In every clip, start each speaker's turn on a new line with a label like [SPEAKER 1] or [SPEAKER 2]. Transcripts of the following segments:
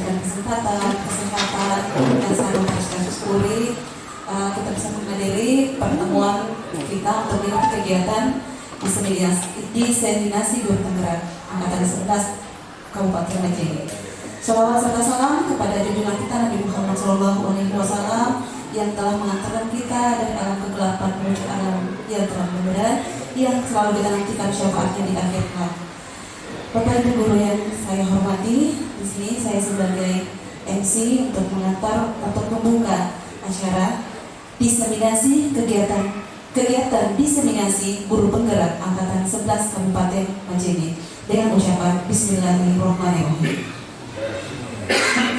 [SPEAKER 1] diberikan kesempatan dan saran kasus kulit, kita bisa menghadiri pertemuan kita untuk mengikuti kegiatan diseminasi guru penggerak angkatan 11 Kabupaten Majene. Shalawat serta salam kepada junjungan kita Nabi Muhammad SAW yang telah mengantarkan kita dari alam kegelapan menuju alam yang terang benderang, yang selalu kita nantikan syafaatnya di akhir kelak. Bapak Ibu guru yang saya hormati, di sini saya sebagai MC untuk mengantar atau membuka acara diseminasi kegiatan diseminasi guru penggerak angkatan 11 Kabupaten Majene dengan ucapan Bismillahirrahmanirrahim.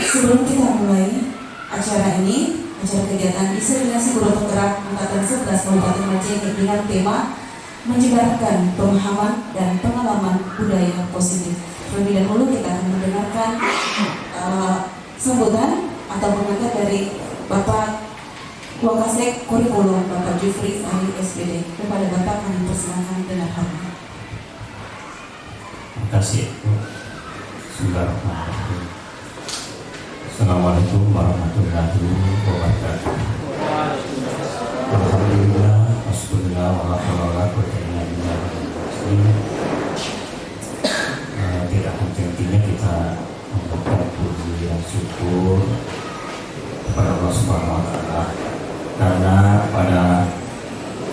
[SPEAKER 1] Sebelum kita mulai acara ini, acara kegiatan diseminasi guru penggerak angkatan 11 Kabupaten Majene dengan tema menyebarkan pemahaman dan pengalaman budaya positif. Terlebih dahulu kita akan mendengarkan sambutan atau pengantar dari Bapak Wakasek Kurikulum Bapak Jufri Ali SPD. Kepada Bapak kami persilakan dengan hormat.
[SPEAKER 2] Terima kasih. Bismillahirrahmanirrahim. Assalamualaikum warahmatullahi wabarakatuh. Alhamdulillah, Bismillah, tidak henti-hentinya kita memberikan puji dan syukur kepada Allah Subhanahu wa Ta'ala, karena pada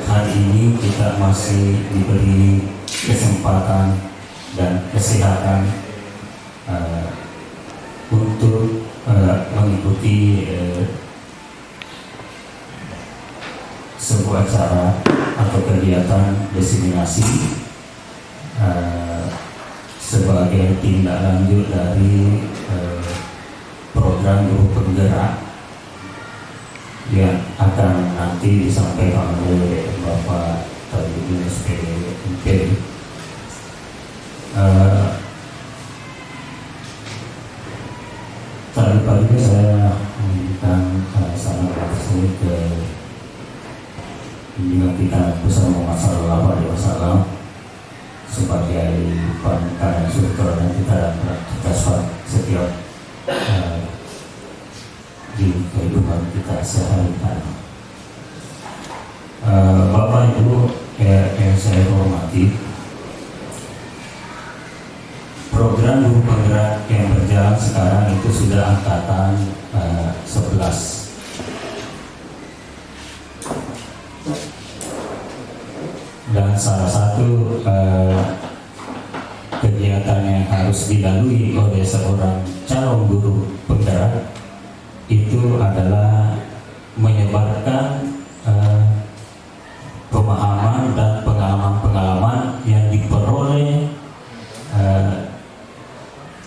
[SPEAKER 2] hari ini kita masih diberi kesempatan dan kesehatan untuk mengikuti sebuah acara atau kegiatan diseminasi sebagai tindak lanjut dari program guru penggerak yang akan nanti disampaikan oleh Bapak Tajuddin SPD. Tadi pagi saya memberikan salam kasih ke junjungan kita besar Muhammad Sallallahu Alaihi Wasallam sebagai panutan yang sudah yang kita setiap di kehidupan kita sehari-hari. Bapak Ibu yang saya hormati, program guru penggerak yang berjalan sekarang itu sudah angkatan 11. Dan salah satu kegiatan yang harus dilalui oleh seorang calon guru penggerak itu adalah menyebarkan pemahaman dan pengalaman-pengalaman yang diperoleh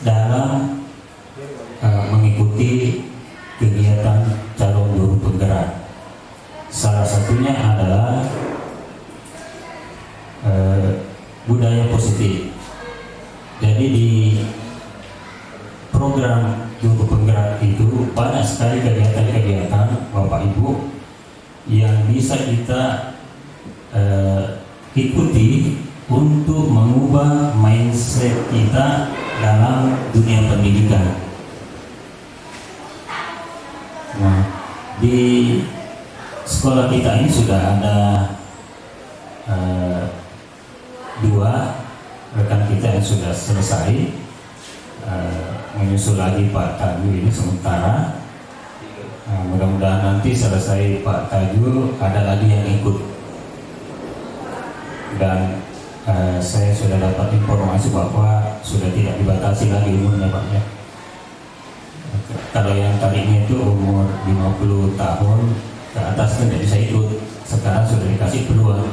[SPEAKER 2] dalam mengikuti kegiatan calon guru penggerak. Salah satunya adalah budaya positif. Jadi di program guru penggerak itu banyak sekali kegiatan-kegiatan Bapak Ibu yang bisa kita ikuti untuk mengubah mindset kita dalam dunia pendidikan. Nah, di sekolah kita ini sudah ada dua rekan kita yang sudah selesai, menyusul lagi Pak Taju ini sementara. Mudah-mudahan nanti selesai Pak Taju ada lagi yang ikut. Dan saya sudah dapat informasi bahwa sudah tidak dibatasi lagi umurnya Pak ya. Kalau yang tadinya itu umur 50 tahun ke atas tidak bisa ikut, sekarang sudah dikasih peluang.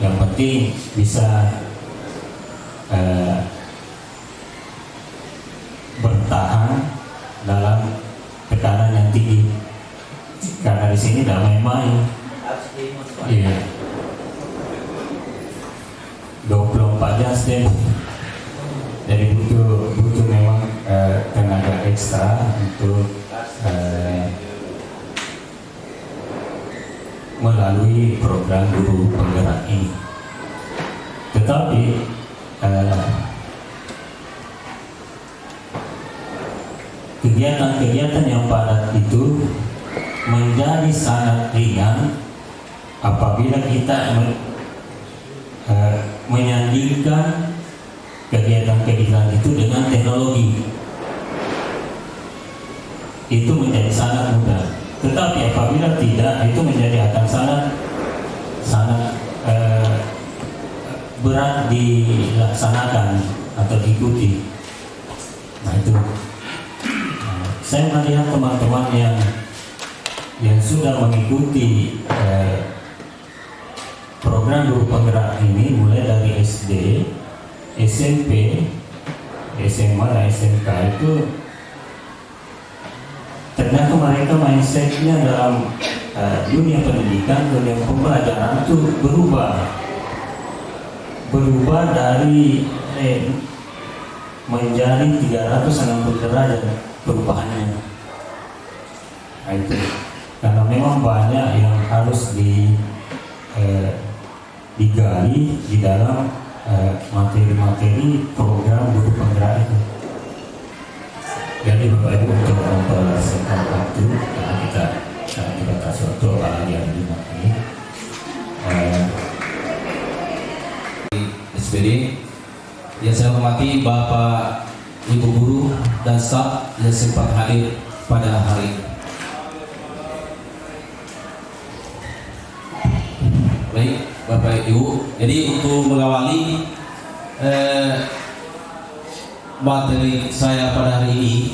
[SPEAKER 2] Yang penting bisa bertahan dalam tekanan yang tinggi, karena di sini tidak main-main. Iya. 24 jam jadi butuh memang tenaga ekstra untuk melalui program guru penggerak ini. Tetapi kegiatan-kegiatan yang padat itu menjadi sangat ringan apabila kita menyandingkan kegiatan-kegiatan itu dengan teknologi. Itu menjadi sangat mudah. Tetapi apabila tidak, itu akan sangat berat dilaksanakan atau diikuti. Nah itu, saya melihat teman-teman yang sudah mengikuti program guru penggerak ini mulai dari SD, SMP, SMA, dan SMK itu ternyata mereka mindsetnya dalam dunia pendidikan, dunia pembelajaran itu berubah dari menjadi 360 derajat perubahannya. Nah, itu karena memang banyak yang harus digali di dalam materi-materi program guru penggerak itu. Jadi Bapak Ibu untuk mempersingkat waktu, karena kita kasih waktu apalagi hari Jumat ini.
[SPEAKER 3] SPD yang saya hormati Bapak Ibu guru dan staf yang sempat hadir pada hari ini. Baik Bapak Ibu, jadi untuk mengawali materi saya pada hari ini,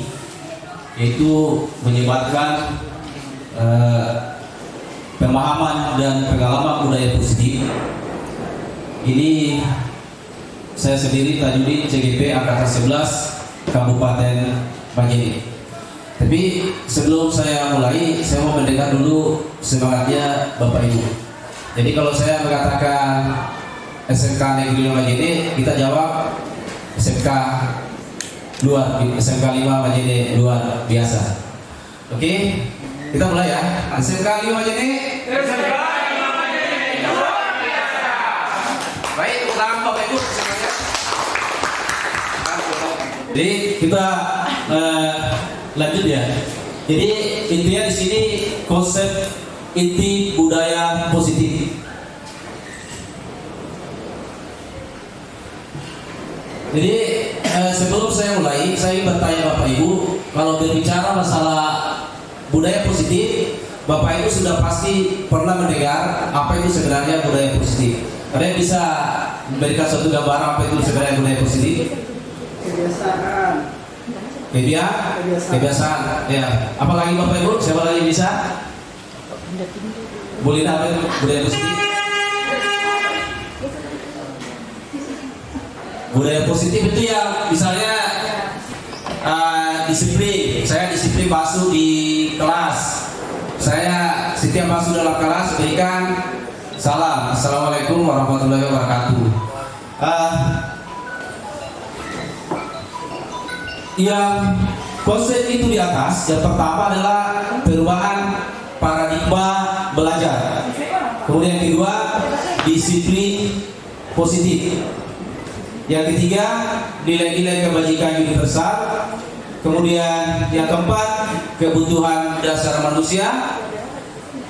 [SPEAKER 3] yaitu menyebarkan pemahaman dan pengalaman budaya positif. Ini saya sendiri Tajudin CGP Angkatan 11 Kabupaten Majene. Tapi sebelum saya mulai, saya mau mendengar dulu semangatnya Bapak Ibu. Jadi kalau saya mengatakan SMK Negeri Majene, kita jawab SMK luar, SMK 5 Majene luar biasa. Oke, kita mulai ya. SMK 5 Majene, SMK 5 Majene luar biasa. Baik, tangan Bapak Ibu semuanya. Jadi kita lanjut ya. Jadi intinya di sini konsep inti budaya positif. Jadi sebelum saya mulai, saya bertanya Bapak Ibu, kalau berbicara masalah budaya positif, Bapak Ibu sudah pasti pernah mendengar apa itu sebenarnya budaya positif. Ada yang bisa memberikan satu gambaran apa itu sebenarnya budaya positif?
[SPEAKER 4] Kebiasaan.
[SPEAKER 3] Kebiasaan. Ya. Apalagi Bapak Ibu, siapa lagi bisa? Boleh apa itu budaya positif? Budaya positif itu yang misalnya disiplin. Saya disiplin masuk di kelas. Saya setiap masuk dalam kelas berikan salam. Assalamualaikum warahmatullahi wabarakatuh. Yang konsep itu di atas, yang pertama adalah perubahan paradigma belajar. Kemudian yang kedua, disiplin positif. Yang ketiga, nilai-nilai kebajikan universal. Kemudian yang keempat, kebutuhan dasar manusia.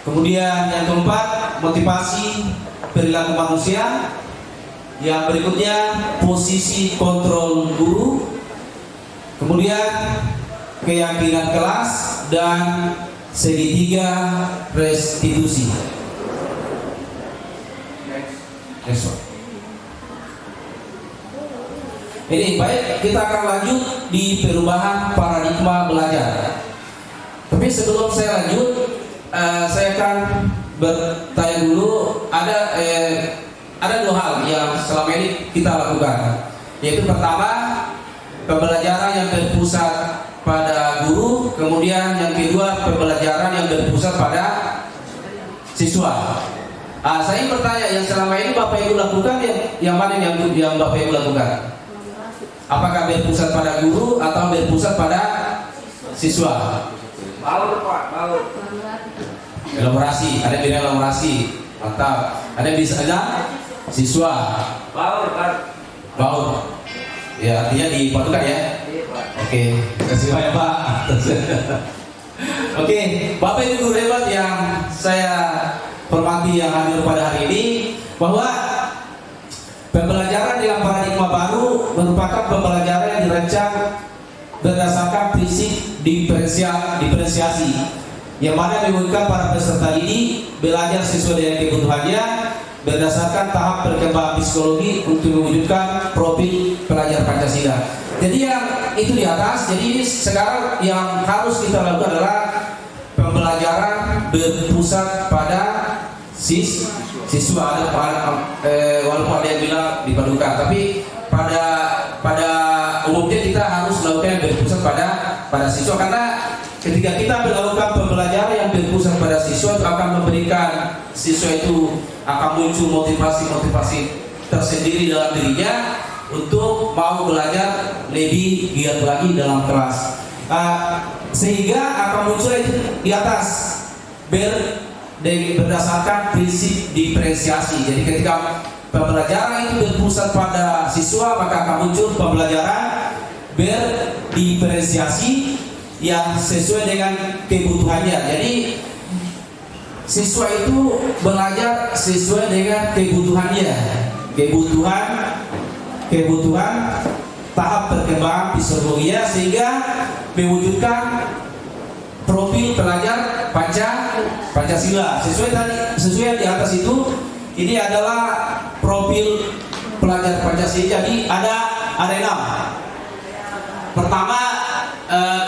[SPEAKER 3] Kemudian yang keempat, motivasi perilaku manusia. Yang berikutnya, posisi kontrol guru. Kemudian keyakinan kelas dan segitiga restitusi. Ini baik, kita akan lanjut di perubahan paradigma belajar. Tapi sebelum saya lanjut, saya akan bertanya dulu. Ada dua hal yang selama ini kita lakukan, yaitu pertama, pembelajaran yang berpusat pada guru, kemudian yang kedua pembelajaran yang berpusat pada siswa. Saya bertanya, yang selama ini Bapak Ibu lakukan yang mana yang Bapak Ibu lakukan? Apakah berpusat pada guru atau berpusat pada siswa?
[SPEAKER 4] Baur Pak, baur.
[SPEAKER 3] Elaborasi, ada yang bilang elaborasi, mantap. Ada yang bisa siswa.
[SPEAKER 4] Baur Pak.
[SPEAKER 3] Baur. Ya, artinya dipatukan ya.
[SPEAKER 4] Iya Pak.
[SPEAKER 3] Oke, terima kasih banyak Pak. Oke, Bapak Ibu guru hebat yang saya hormati yang hadir pada hari ini, bahwa pembelajaran dalam paradigma baru merupakan pembelajaran yang dirancang berdasarkan prinsip diferensiasi, yang mana memungkinkan para peserta ini belajar sesuai dengan kebutuhannya berdasarkan tahap perkembangan psikologi untuk mewujudkan profil pelajar Pancasila. Jadi yang itu di atas, jadi ini sekarang yang harus kita lakukan adalah pembelajaran berpusat pada siswa. Walaupun ada yang bilang dipadukan, tapi pada umumnya kita harus melakukan yang berpusat pada siswa, karena ketika kita melakukan pembelajaran yang berpusat pada siswa, itu akan memberikan siswa itu akan muncul motivasi tersendiri dalam dirinya untuk mau belajar lebih giat lagi dalam kelas, sehingga akan muncul itu di atas berdasarkan prinsip diferensiasi. Jadi ketika pembelajaran itu berpusat pada siswa, maka akan muncul pembelajaran berdiferensiasi yang sesuai dengan kebutuhannya. Jadi siswa itu belajar sesuai dengan kebutuhannya, kebutuhan tahap perkembangan psikologinya, sehingga mewujudkan profil pelajar Pancasila sesuai di atas itu. Ini adalah profil pelajar Pancasila. Jadi ada 6. Pertama,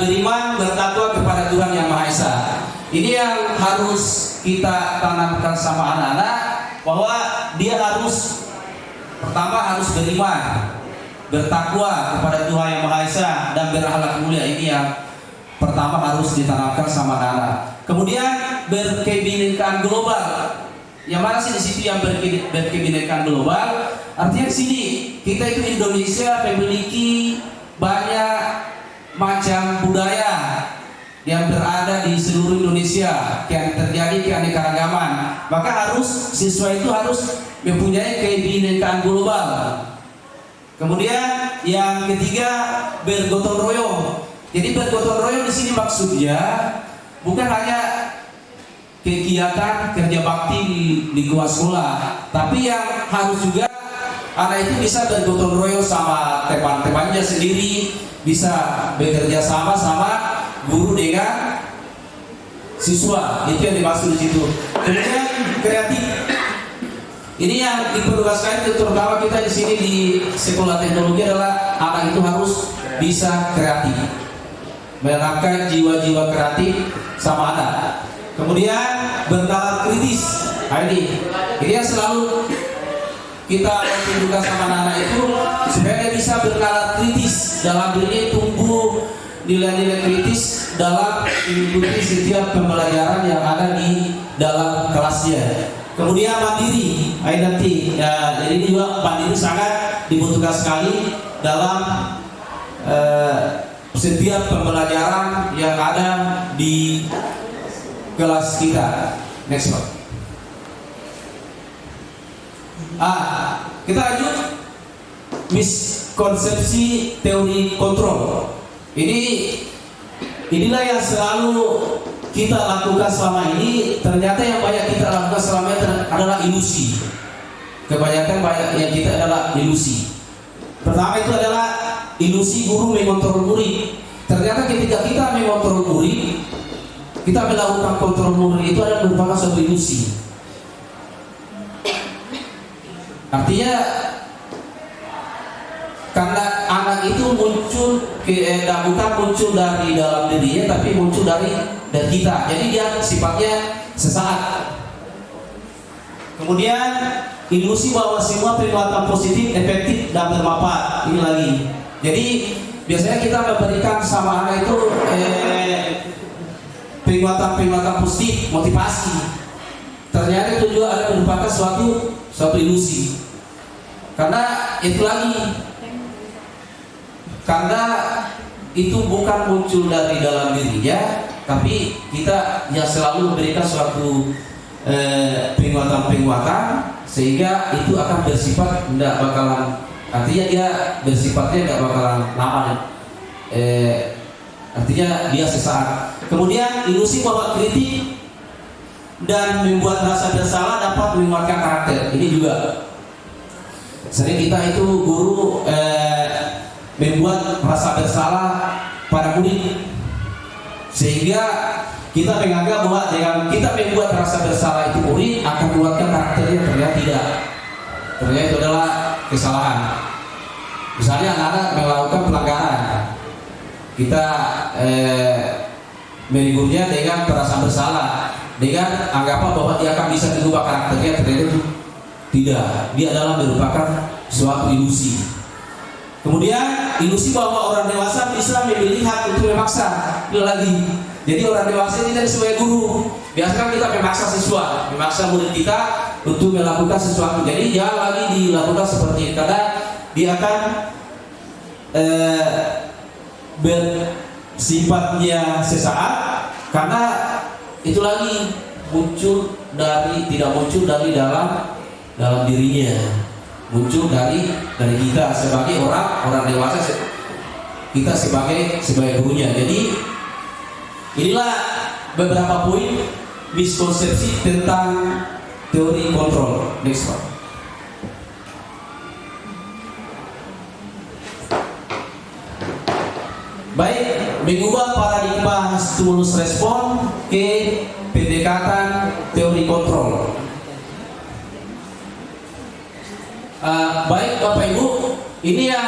[SPEAKER 3] beriman bertakwa kepada Tuhan Yang Maha Esa. Ini yang harus kita tanamkan sama anak-anak, bahwa dia pertama harus beriman, bertakwa kepada Tuhan Yang Maha Esa, dan berakhlak mulia. Ini yang pertama harus ditanamkan sama anak-anak. Kemudian berkebinekaan global. Yang mana sih di situ yang berkebinekaan global? Artinya di sini kita itu Indonesia memiliki banyak macam budaya yang berada di seluruh Indonesia, yang terjadi keanekaragaman. Maka siswa itu harus mempunyai kebinekaan global. Kemudian yang ketiga, bergotong royong. Jadi bergotong royong di sini maksudnya bukan hanya kegiatan kerja bakti di luar sekolah, tapi yang harus juga anak itu bisa bergotong royong sama teman-temannya sendiri, bisa bekerja sama guru dengan siswa. Itu yang dimaksud di situ. Kemudian kreatif. Ini yang diperlukan terutama kita di sini di sekolah teknologi adalah anak itu harus bisa kreatif, menanamkan jiwa-jiwa kreatif sama anak. Kemudian bernalar kritis. Ini yang selalu kita tunjukkan sama anak itu, supaya dia bisa bernalar kritis dalam dirinya, tumbuh nilai-nilai kritis dalam mengikuti setiap pembelajaran yang ada di dalam kelasnya. Kemudian mandiri, jadi juga mandiri sangat dibutuhkan sekali dalam setiap pembelajaran yang ada di kelas kita. Next one. Kita lanjut. Miskonsepsi teori kontrol. Inilah yang selalu kita lakukan selama ini. Ternyata yang banyak kita lakukan selama ini adalah ilusi. Kebanyakan yang kita adalah ilusi. Pertama itu adalah ilusi guru mengontrol murid. Ternyata ketika kita mengontrol murid, kita melakukan kontrol murid, itu adalah merupakan suatu ilusi. Artinya karena anak itu bukan muncul dari dalam dirinya, tapi muncul dari kita. Jadi dia sifatnya sesaat. Kemudian ilusi bahwa semua perbuatan positif, efektif, dan bermanfaat. Ini lagi. Jadi biasanya kita memberikan sama anak itu perbuatan positif, motivasi. Ternyata itu juga ada merupakan suatu ilusi. Karena itu lagi, karena itu bukan muncul dari dalam dirinya, tapi kita yang selalu memberikan suatu penguatan sehingga itu akan bersifat tidak bakalan, artinya dia bersifatnya tidak bakalan lama. artinya dia sesaat. Kemudian ilusi bahwa kritik dan membuat rasa bersalah dapat menguatkan karakter. Ini juga sering kita itu guru membuat rasa bersalah pada murid, sehingga kita menganggap bahwa dengan kita membuat rasa bersalah itu murid akan menguatkan karakternya. Ternyata tidak. Ternyata itu adalah kesalahan. Misalnya anak-anak melakukan pelanggaran, kita menegurnya dengan perasaan bersalah, dengan anggapan bahwa dia akan bisa mengubah karakternya. Ternyata itu tidak. Dia adalah merupakan suatu ilusi. Kemudian ilusi bahwa orang dewasa bisa memilih hak untuk memaksa. Itu lagi. Jadi orang dewasa tidak sebagai guru. Biasanya kita memaksa siswa, memaksa murid kita untuk melakukan sesuatu. Jadi jangan lagi dilakukan seperti itu, karena dia akan bersifatnya sesaat, karena itu lagi tidak muncul dari dalam dirinya, muncul dari kita sebagai orang dewasa, kita sebagai gurunya. Jadi inilah beberapa poin miskonsepsi tentang teori kontrol. Next one. Baik, mengubah paradigma stimulus respon ke pendekatan teori kontrol. Baik Bapak Ibu, ini yang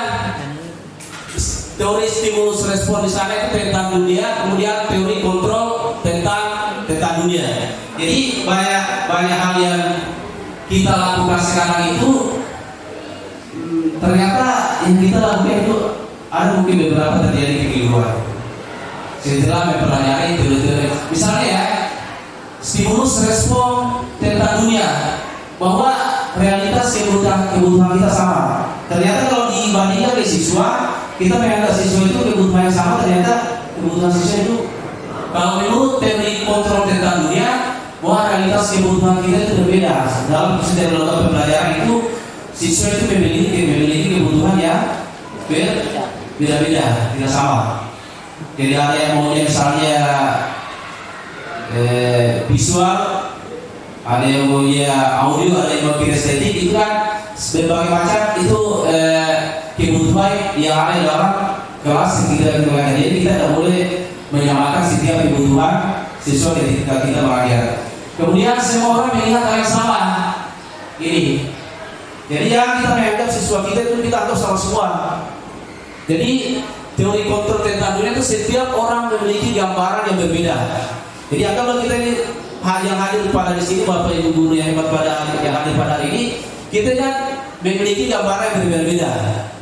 [SPEAKER 3] teori stimulus respon di sana itu tentang dunia, kemudian teori kontrol tentang dunia. Jadi banyak hal yang kita lakukan sekarang itu ternyata yang kita lakukan itu ada mungkin beberapa terjadi kekeliruan. Setelah mempelajari teori-teori, misalnya ya, stimulus respon tentang dunia, bahwa realitas kebutuhan kita sama. Ternyata kalau dibandingkan dengan siswa, kita menganggap siswa itu kebutuhan yang sama, ternyata kebutuhan siswa itu, kalau menurut teori kontrol tentang dunia, bahwa realitas kebutuhan kita itu berbeda. Dalam setiap melakukan pembelajaran itu, siswa itu memiliki kebutuhan yang beda-beda, tidak sama. Jadi ada yang maunya misalnya visual, ada yang maunya audio, ada yang mau kinestetik, itu kan berbagai macam itu kebutuhan yang ada dalam kelas yang kita mengajar. Jadi kita tidak boleh menyamakan setiap kebutuhan siswa ketika kita mengajar. Kemudian semua orang melihat hal yang sama. Ini. Jadi jangan kita menganggap siswa kita itu kita anggap sama semua. Jadi teori kontrol tentang dunia itu setiap orang memiliki gambaran yang berbeda. Jadi anggaplah kita ini yang hadir pada di sini, Bapak Ibu guru yang hebat yang hadir pada hari ini, kita kan memiliki gambaran yang berbeda-beda,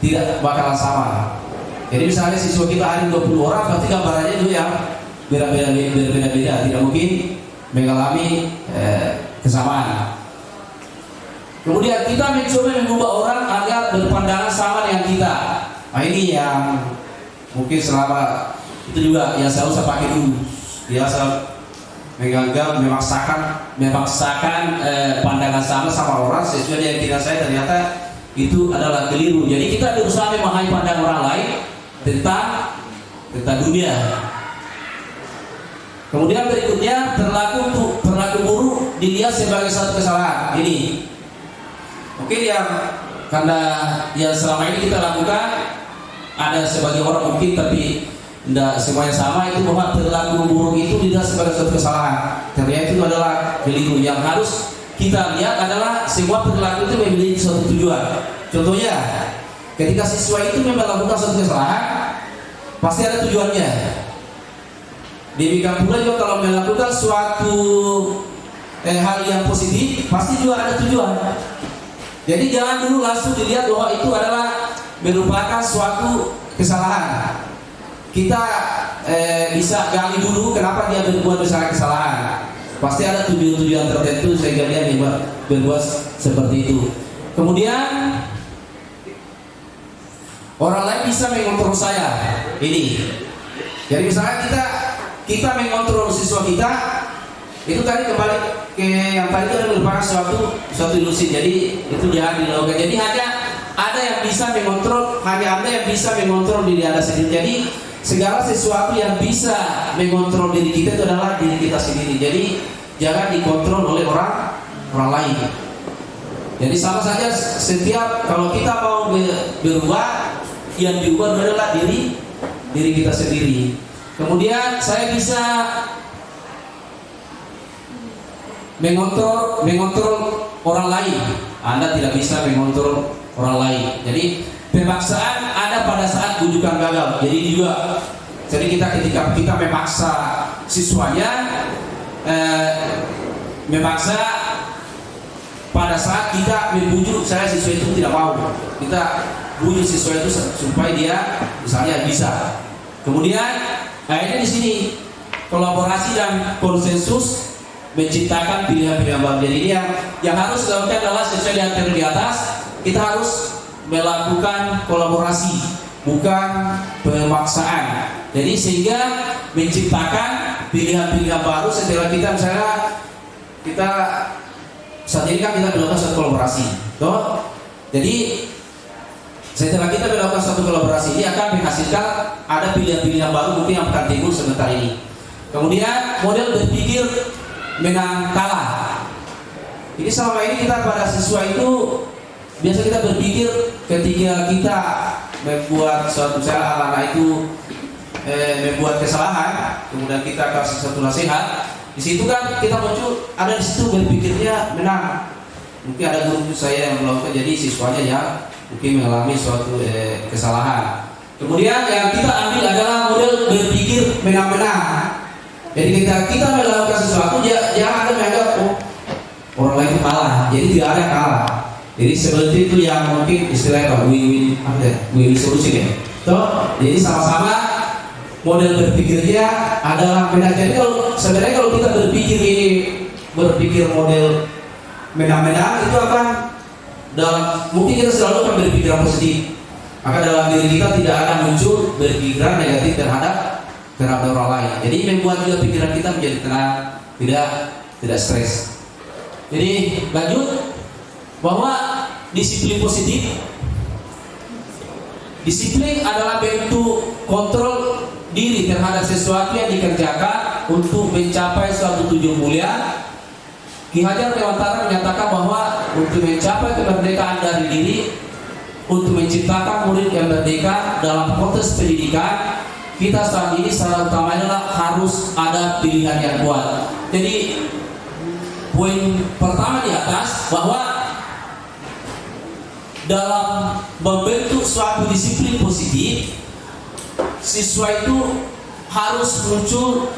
[SPEAKER 3] tidak bakalan sama. Jadi misalnya siswa kita hadir 20 orang, berarti gambarannya itu yang berbeda-beda, tidak mungkin mengalami kesamaan. Kemudian kita mencoba mengubah orang agar berpandangan sama dengan kita. Nah ini yang mungkin selama itu juga yang saya usah pakai dulu, biasa menganggap memaksakan pandangan sama orang sesuai dengan keyakinan saya, ternyata itu adalah keliru. Jadi kita berusaha memahami pandangan orang lain tentang dunia. Kemudian berikutnya perilaku buruk dilihat sebagai satu kesalahan. Ini mungkin karena yang selama ini kita lakukan, ada sebagai orang mungkin tapi tidak semuanya sama, itu bahwa perilaku buruk itu tidak sebagai suatu kesalahan. Ternyata itu adalah keliru. Yang harus kita lihat adalah semua perilaku itu memiliki suatu tujuan. Contohnya, ketika siswa itu melakukan suatu kesalahan, pasti ada tujuannya. Demikian pula juga kalau melakukan suatu hal yang positif, pasti juga ada tujuan. Jadi jangan dulu langsung dilihat bahwa itu adalah merupakan suatu kesalahan. Kita bisa gali dulu kenapa dia berbuat misalnya kesalahan. Pasti ada tujuan tertentu sehingga dia berbuat seperti itu. Kemudian orang lain bisa mengontrol saya. Ini. Jadi misalnya kita mengontrol siswa kita, itu tadi kembali ke yang tadi itu merupakan suatu ilusi. Jadi itu jangan dilakukan. Jadi hanya ada yang bisa mengontrol, hanya Anda yang bisa mengontrol diri Anda sendiri. Jadi segala sesuatu yang bisa mengontrol diri kita itu adalah diri kita sendiri. Jadi jangan dikontrol oleh orang lain. Jadi sama saja setiap kalau kita mau berubah, yang diubah adalah diri kita sendiri. Kemudian saya bisa mengontrol orang lain. Anda tidak bisa mengontrol orang lain. Jadi pemaksaan ada pada saat rujukan gagal. Jadi ketika kita memaksa siswanya, memaksa pada saat kita membujuk siswa itu tidak mau, kita bujuk siswa itu supaya dia misalnya bisa. Kemudian akhirnya di sini kolaborasi dan konsensus menciptakan pilihan-pilihan baru. Jadi yang harus dilakukan adalah sesuai dengan teori di atas, kita harus melakukan kolaborasi, bukan pemaksaan. Jadi sehingga menciptakan pilihan-pilihan baru setelah kita misalnya saat ini kan kita melakukan satu kolaborasi, toh. Jadi setelah kita melakukan satu kolaborasi ini akan menghasilkan ada pilihan-pilihan baru mungkin yang akan timbul sebentar ini. Kemudian model berpikir menang kalah. Ini selama ini kita pada siswa itu biasa kita berpikir ketika kita membuat suatu misalnya anak itu membuat kesalahan, kemudian kita kasih satu nasihat. Di situ kan kita muncul ada di situ berpikirnya menang. Mungkin ada guru saya yang melakukan, jadi siswanya yang mungkin mengalami suatu kesalahan. Kemudian yang kita ambil adalah model berpikir menang-menang. Jadi ketika kita melakukan sesuatu, jangan ada menganggap orang lain itu kalah. Jadi tidak ada yang kalah. Jadi seperti itu yang mungkin istilahnya win-win solution ya. Toh, jadi sama-sama model berpikirnya adalah menang. Jadi sebenarnya kalau kita berpikir model menang-menang itu akan mungkin kita selalu akan berpikiran positif. Maka dalam diri kita tidak akan muncul berpikiran negatif terhadap orang lain. Jadi membuat juga pikiran kita menjadi tenang, tidak stres. Jadi lanjut bahwa disiplin positif. Disiplin adalah bentuk kontrol diri terhadap sesuatu yang dikerjakan untuk mencapai suatu tujuan mulia. Ki Hajar Dewantara menyatakan bahwa untuk mencapai kemerdekaan dari diri, untuk menciptakan murid yang merdeka dalam konteks pendidikan, kita saat ini secara utama adalah harus ada pilihan yang kuat. Jadi poin pertama di atas bahwa dalam membentuk suatu disiplin positif, siswa itu harus muncul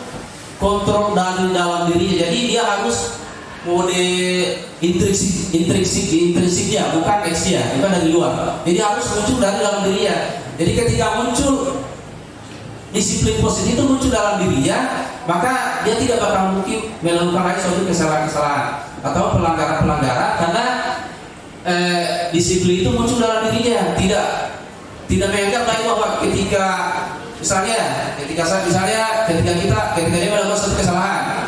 [SPEAKER 3] kontrol dari dalam dirinya. Jadi dia harus mode intrinsiknya, bukan eksia, bukan dari luar. Jadi harus muncul dari dalam dirinya. Jadi ketika muncul disiplin positif itu muncul dalam dirinya, maka dia tidak bakal mungkin melakukan lagi suatu kesalahan-kesalahan atau pelanggaran-pelanggaran karena disiplin itu muncul dalam dirinya. Tidak menganggap lagi bahwa ketika dia melakukan suatu kesalahan,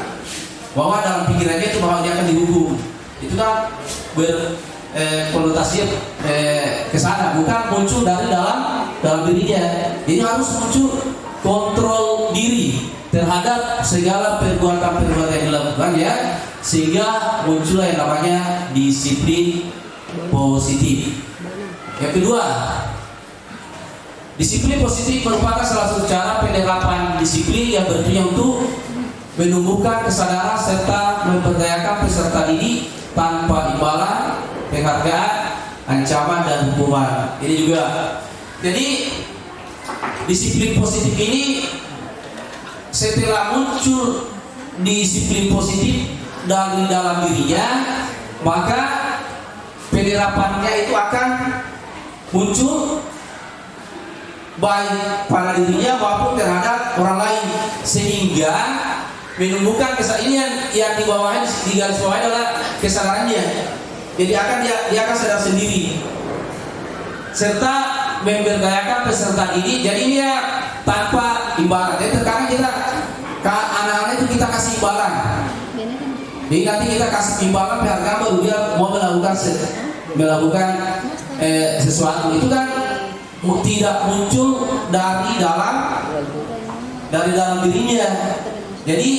[SPEAKER 3] bahwa dalam pikirannya itu bahwa dia akan dihukum. Itu kan berkonotasi ke sana, bukan muncul dari dalam dirinya. Jadi harus muncul kontrol diri terhadap segala perbuatan-perbuatan yang dilakukan ya, sehingga muncullah yang namanya disiplin positif. Yang kedua, disiplin positif merupakan salah satu cara penerapan disiplin yang bertujuan untuk menumbuhkan kesadaran serta memberdayakan peserta didik tanpa imbalan, penghargaan, ancaman dan hukuman. Ini juga. Jadi disiplin positif ini setelah muncul disiplin positif dari dalam dirinya, maka penerapannya itu akan muncul baik pada dirinya maupun terhadap orang lain, sehingga menumbuhkan kesadaran yang di bawahnya, di garis bawah adalah kesadarannya. Jadi dia akan sadar sendiri serta memberdayakan peserta didik. Jadi dia tanpa imbalan. Jadi terkadang kita anak-anak itu kita kasih imbalan. Jadi nanti kita kasih imbalan penghargaan baru dia mau melakukan sesuatu. Itu kan tidak muncul dari dalam dirinya. Jadi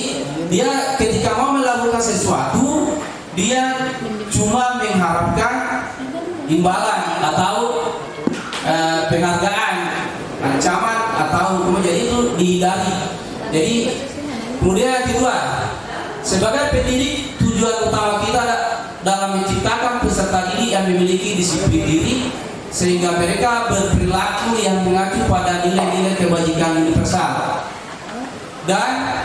[SPEAKER 3] dia ketika mau melakukan sesuatu, dia cuma mengharapkan imbalan atau penghargaan, ancaman atau hukuman, jadi itu dihindari. Jadi kemudian yang kedua, sebagai pendidik tujuan utama kita dalam menciptakan peserta didik yang memiliki disiplin diri sehingga mereka berperilaku yang mengacu pada nilai-nilai kebajikan universal dan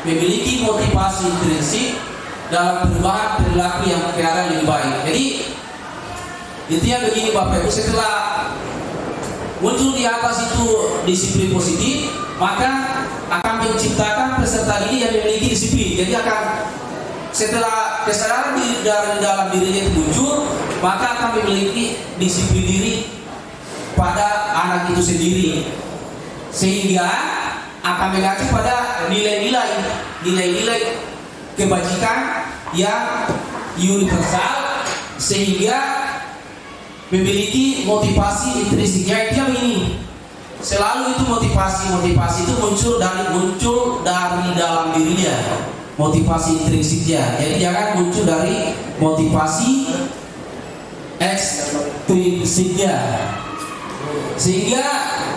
[SPEAKER 3] memiliki motivasi intrinsik dalam perubahan perilaku yang ke arah lebih baik. Jadi intinya begini Bapak Ibu, setelah muncul di atas itu disiplin positif, maka akan menciptakan peserta didik yang memiliki disiplin. Jadi akan setelah kesadaran dari dalam dirinya itu muncul, maka akan memiliki disiplin diri pada anak itu sendiri, sehingga akan mengacu pada nilai-nilai kebajikan yang universal, sehingga memiliki motivasi intrinsiknya. Itu yang ini selalu itu motivasi itu muncul dari dalam dirinya, motivasi intrinsiknya. Jadi jangan muncul dari motivasi ekstrinsiknya, sehingga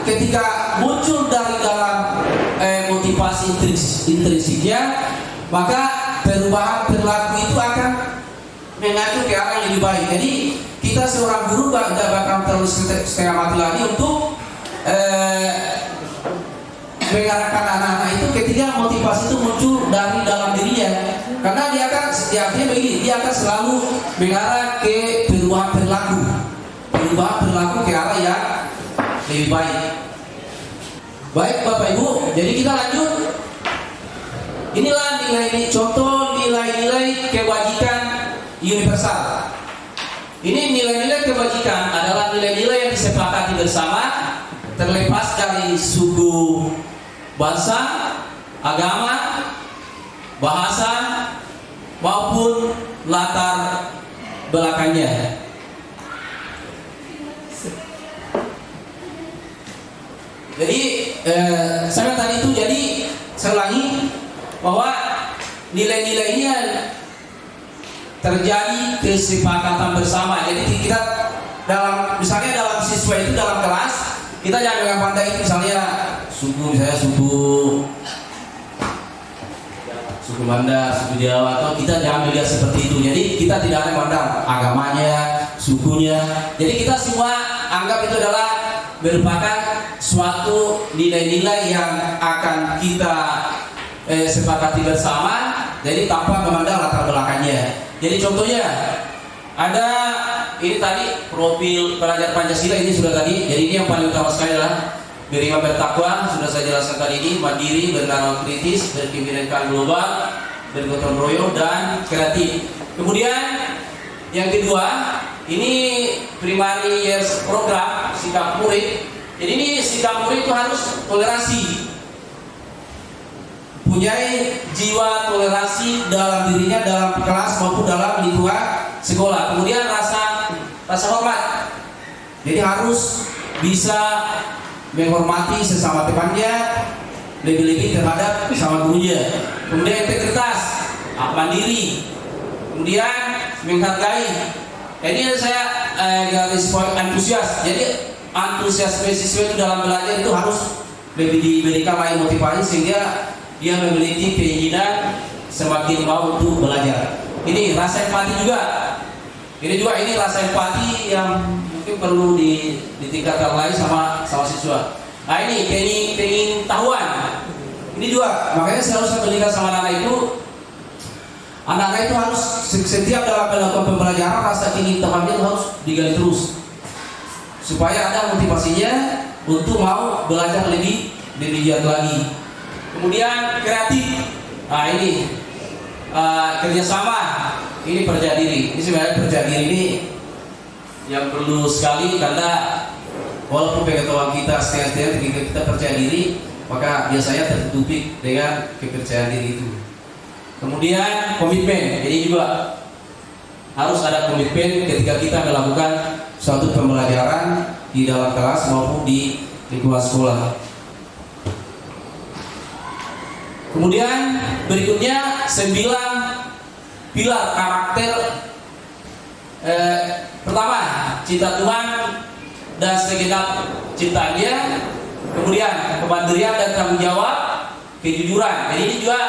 [SPEAKER 3] ketika muncul dari dalam motivasi intrinsiknya, maka perubahan perilaku itu akan mengacu ke arah yang lebih baik. Jadi kita seorang guru tidak bakal terlalu setengah mati lagi untuk mengarahkan anak-anak itu ketika motivasi itu muncul dari dalam dirinya, karena dia akan selalu mengarah ke perubahan perilaku ke arah yang lebih baik. Baik Bapak Ibu, jadi kita lanjut. Inilah contoh nilai-nilai kebajikan universal. Ini nilai-nilai kebajikan adalah nilai-nilai yang disepakati bersama, terlepas dari suku, bangsa, agama, bahasa, maupun latar belakangnya. Jadi saya tadi itu, jadi saya ulangi bahwa nilai-nilainya terjadi kesepakatan bersama. Jadi kita misalnya dalam siswa itu dalam kelas, kita jangan pandang itu misalnya suku Banda, suku Jawa, atau kita jangan melihat seperti itu. Jadi kita tidak ada pandang agamanya, sukunya. Jadi kita semua anggap itu adalah merupakan suatu nilai-nilai yang akan kita sepakati bersama. Jadi tanpa memandang latar belakangnya. Jadi contohnya ada ini tadi profil pelajar Pancasila, ini sudah tadi. Jadi ini yang paling utama sekali adalah beriman bertakwa, sudah saya jelaskan tadi ini, mandiri, bernalar kritis, berkebinekaan global, bergotong royong, dan kreatif. Kemudian yang kedua, ini primary years program sikap murid. Jadi ini sikap murid itu harus toleransi, punyai jiwa toleransi dalam dirinya, dalam kelas maupun dalam lingkungan sekolah. Kemudian rasa hormat, jadi harus bisa menghormati sesama temannya, lebih-lebih terhadap sesama gurunya. Kemudian integritas, mandiri, kemudian menghargai. Ini saya garis poin antusias. Jadi antusiasme siswa itu dalam belajar itu harus lebih diberikan lagi motivasi, sehingga dia memiliki keinginan semakin mau untuk belajar. Ini rasa empati juga. Ini rasa empati yang mungkin perlu ditingkatkan lagi sama siswa. Nah ini pengetahuan. Ini juga makanya saya harus berikan sama anak-anak itu harus setiap dalam melakukan pembelajaran rasa pengetahuannya harus digali terus, supaya ada motivasinya untuk mau belajar lebih giat lagi. Kemudian kreatif. Nah ini kerjasama. Ini percaya diri. Ini sebenarnya percaya diri ini yang perlu sekali, karena walaupun pengetahuan kita setengah-setengah, ketika kita percaya diri, maka biasanya tertutupi dengan kepercayaan diri itu. Kemudian komitmen. Jadi juga harus ada komitmen ketika kita melakukan suatu pembelajaran di dalam kelas maupun di lingkungan sekolah. Kemudian berikutnya 9 pilar karakter. Pertama, cinta Tuhan dan segenap ciptaannya. Kemudian kemandirian dan tanggung jawab, kejujuran. Jadi ini juga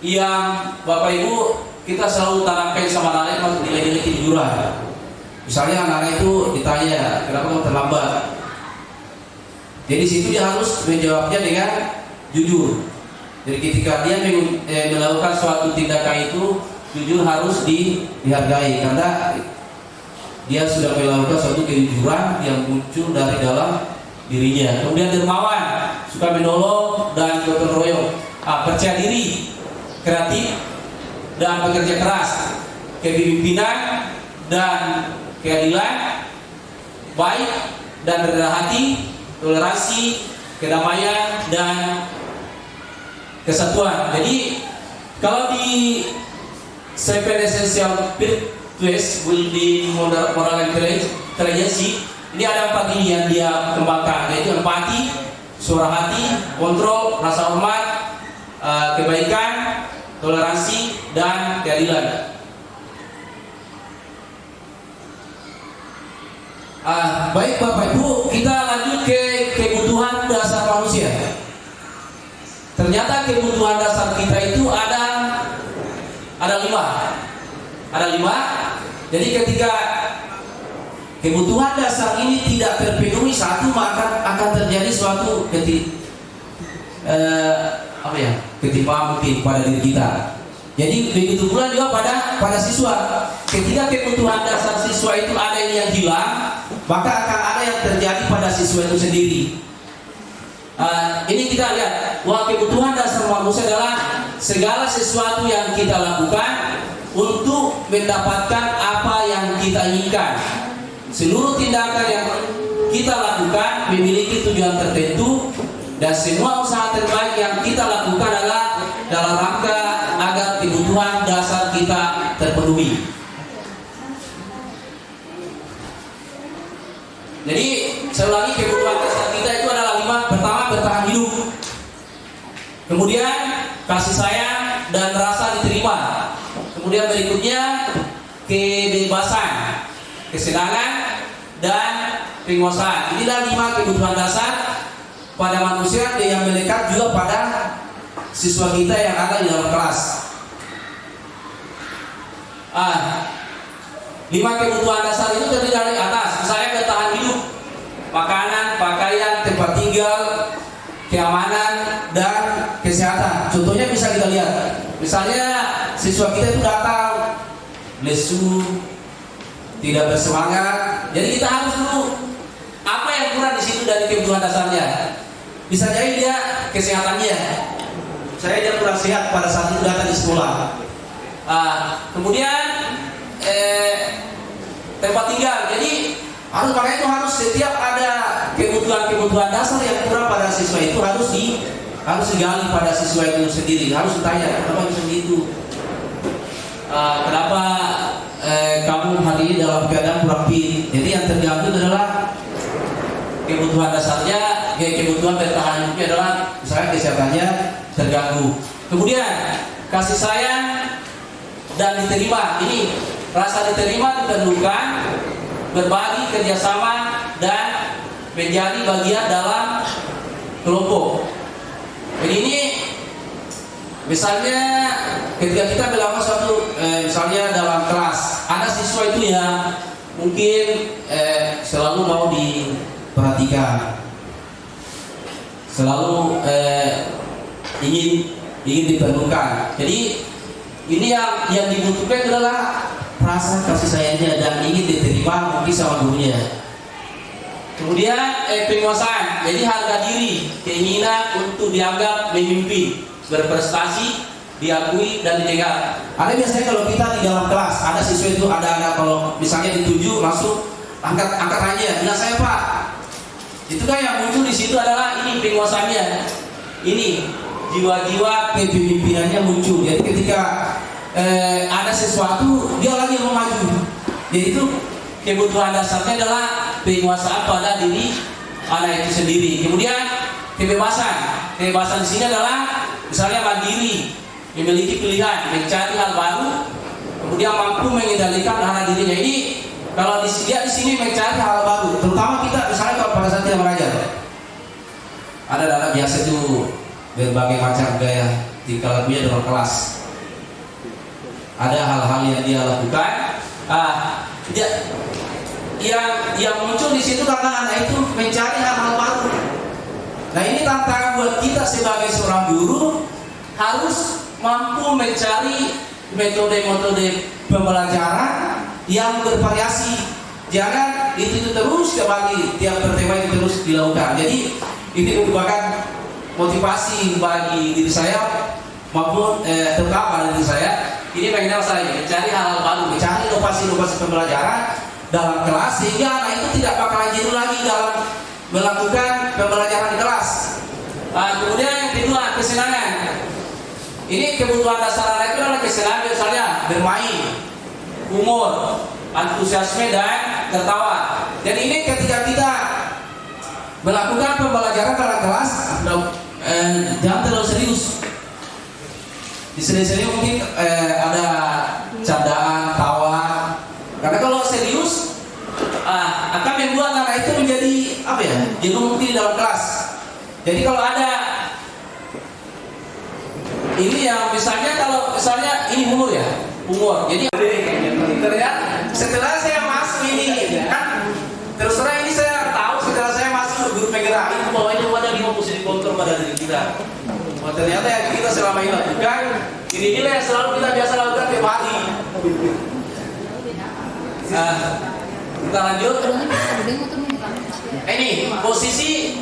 [SPEAKER 3] yang Bapak Ibu kita selalu tanamkan sama anak-anak, nilai-nilai kejujuran. Misalnya anak-anak itu ditanya, kenapa kamu terlambat? Jadi situ dia harus menjawabnya dengan jujur. Jadi ketika dia melakukan suatu tindakan itu, jujur harus dihargai karena dia sudah melakukan suatu kejujuran yang muncul dari dalam dirinya. Kemudian dermawan, suka menolong dan gotong royong, percaya diri, kreatif dan bekerja keras, kepemimpinan dan keadilan, baik dan rendah hati, toleransi, kedamaian dan kesatuan. Jadi kalau di 7 essential virtues building moral intelligence, ini ada 4 ini yang dia kembangkan, yaitu empati, suara hati, kontrol, rasa hormat, kebaikan, toleransi dan keadilan. Baik Bapak Ibu, kita lanjut ke kebutuhan dasar manusia. Ternyata kebutuhan dasar kita itu ada 5. Jadi ketika kebutuhan dasar ini tidak terpenuhi satu, maka akan terjadi suatu ketimpangan mungkin pada diri kita. Jadi begitu pula juga pada siswa. Ketika kebutuhan dasar siswa itu ada yang hilang, maka akan ada yang terjadi pada siswa itu sendiri. Ini kita lihat bahwa kebutuhan dasar manusia adalah segala sesuatu yang kita lakukan untuk mendapatkan apa yang kita inginkan. Seluruh tindakan yang kita lakukan memiliki tujuan tertentu, dan semua usaha terbaik yang kita lakukan adalah dalam rangka agar kebutuhan dasar kita terpenuhi. Jadi sekali lagi, kebutuhan dasar kita itu adalah 5. Pertama, bertahan hidup. Kemudian kasih sayang dan rasa diterima. Kemudian berikutnya kebebasan, kesenangan dan penguasaan. Inilah 5 kebutuhan dasar pada manusia yang melekat juga pada siswa kita yang ada di dalam kelas. 5 kebutuhan dasar itu terdiri dari atas. Misalnya bertahan hidup, makanan, pakaian, tempat tinggal, keamanan dan kesehatan. Contohnya bisa kita lihat. Misalnya siswa kita itu datang lesu, tidak bersemangat. Jadi kita harus dulu apa yang kurang di situ dari kebutuhan dasarnya. Bisa jadi dia kesehatannya. Saya dia kurang sehat pada saat itu datang di sekolah. Kemudian tempat tinggal. Jadi makanya itu harus setiap ada kebutuhan dasar yang kurang pada siswa itu harus digali pada siswa itu sendiri. Harus ditanya kenapa bisa begitu. Kenapa kamu hari ini dalam keadaan kurang fit. Jadi yang terganggu adalah kebutuhan dasarnya, kebutuhan bertahan hidupnya adalah misalnya kesehatannya terganggu. Kemudian kasih sayang dan diterima. Ini rasa diterima diperlukan berbagi, kerjasama dan menjadi bagian dalam kelompok. Jadi ini misalnya ketika kita melakukan suatu misalnya dalam kelas, ada siswa itu yang mungkin selalu mau diperhatikan, selalu ingin diperlukan. Jadi ini yang dibutuhkan adalah rasa kasih sayangnya dan ingin diterima mungkin sama gurunya. Kemudian penguasaan, jadi harga diri, keinginan untuk dianggap memimpin, berprestasi, diakui dan didengar. Ada biasanya kalau kita di dalam kelas, ada siswa itu ada kalau misalnya dituju langsung angkat aja, nah saya Pak. Itu kan yang muncul di situ adalah ini penguasaannya, ini jiwa-jiwa kepemimpinannya muncul. Jadi ketika ada sesuatu dia lagi mau maju. Jadi itu kebutuhan dasarnya adalah penguasaan pada diri anak itu sendiri. Kemudian kebebasan di sini adalah misalnya mandiri, memiliki pilihan, mencari hal baru, kemudian mampu mengendalikan anak dirinya. Ini kalau dia di sini mencari hal baru, terutama kita misalnya kalau pada saat kita mengajar, ada anak biasa itu berbagai macam gaya tingkah lakunya dalam kelas. Ada hal-hal yang dia lakukan, yang muncul di situ karena anak itu mencari hal-hal baru. Nah, ini tantangan buat kita sebagai seorang guru, harus mampu mencari metode-metode pembelajaran yang bervariasi. Jangan itu terus kembali tiap bertema itu terus dilakukan. Jadi ini merupakan motivasi bagi diri saya maupun terutama diri saya. Ini mengenal saya mencari hal-hal baru, mencari inovasi-inovasi pembelajaran dalam kelas sehingga anak itu tidak bakalan jenuh lagi dalam melakukan pembelajaran di kelas. Kemudian yang kedua, kesenangan. Ini kebutuhan dasar anak itu adalah kesenangan, misalnya bermain, humor, antusiasme dan tertawa. Dan ini ketika kita melakukan pembelajaran dalam kelas, jangan terlalu serius. Di sini mungkin ada candaan, tawa. Karena kalau serius akan membuat anak itu menjadi jenuh mungkin dalam kelas. Jadi kalau ada ini yang misalnya ini humor. Jadi ternyata setelah saya masuk ini kan, terus terang ini saya tahu setelah saya masuk guru penggerak itu bahwa ini ada 5 positif kontrol pada diri kita. Ternyata yang kita selama ini lakukan, inilah yang selalu kita biasa lakukan tiap hari. Kita lanjut. Ini posisi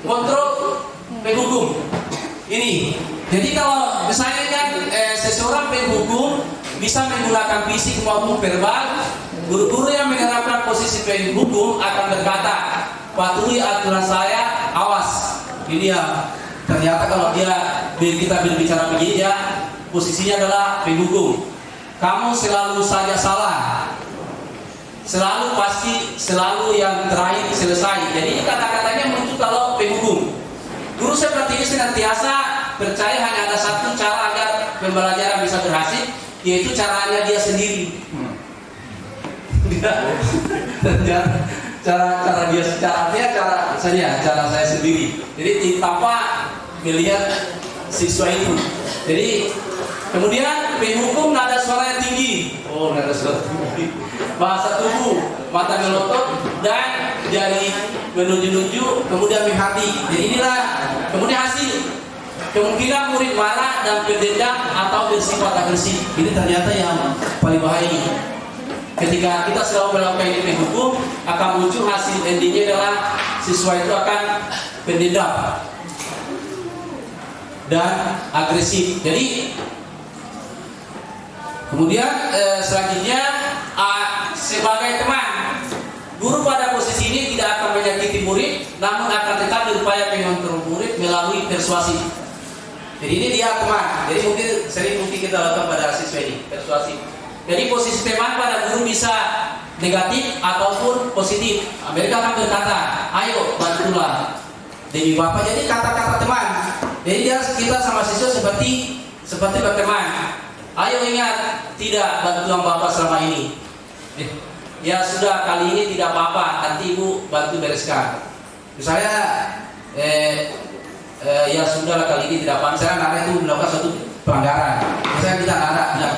[SPEAKER 3] kontrol penghukum. Ini. Jadi kalau misalnya kan seseorang penghukum bisa menggunakan fisik maupun verbal, guru-guru yang menerapkan posisi penghukum akan berkata, patuhi aturan saya, awas. Ini ya. Ternyata kalau kita berbicara begini, dia posisinya adalah penghukum. Kamu selalu saja salah, selalu yang terakhir selesai. Jadi ini kata-katanya muncul kalau penghukum. Guru seperti ini senantiasa percaya hanya ada satu cara agar pembelajaran bisa berhasil, yaitu caranya dia sendiri. Cara saya sendiri. Jadi tanpa melihat siswa itu. Jadi kemudian penghukum nada suara yang tinggi. Nada suara tinggi. Bahasa tubuh, mata melotot dan jari menunjuk-nunjuk, kemudian menghati. Jadi inilah kemudian hasil. Kemungkinan murid marah dan berdendam atau bersifat agresif. Ini ternyata yang paling bahaya. Ketika kita selalu melakukan ini penghukum, akan muncul hasil endingnya adalah siswa itu akan berdendam dan agresif. Jadi kemudian selanjutnya sebagai teman, guru pada posisi ini tidak akan menyakiti murid, namun akan tetap berupaya mengontrol murid melalui persuasi. Jadi ini dia teman. Jadi mungkin kita lakukan pada siswa ini persuasi. Jadi posisi teman pada guru bisa negatif ataupun positif. Mereka akan berkata, ayo bantulah demi Bapak. Jadi kata-kata teman. Jadi kita sama siswa seperti berteman. Ayo ingat, tidak bantuan Bapak selama ini. Ya sudah, kali ini tidak apa-apa, nanti Ibu bantu bereskan. Misalnya ya sudahlah, kali ini tidak apa-apa. Misalnya anak itu melakukan suatu pelanggaran, misalnya kita anak bilang,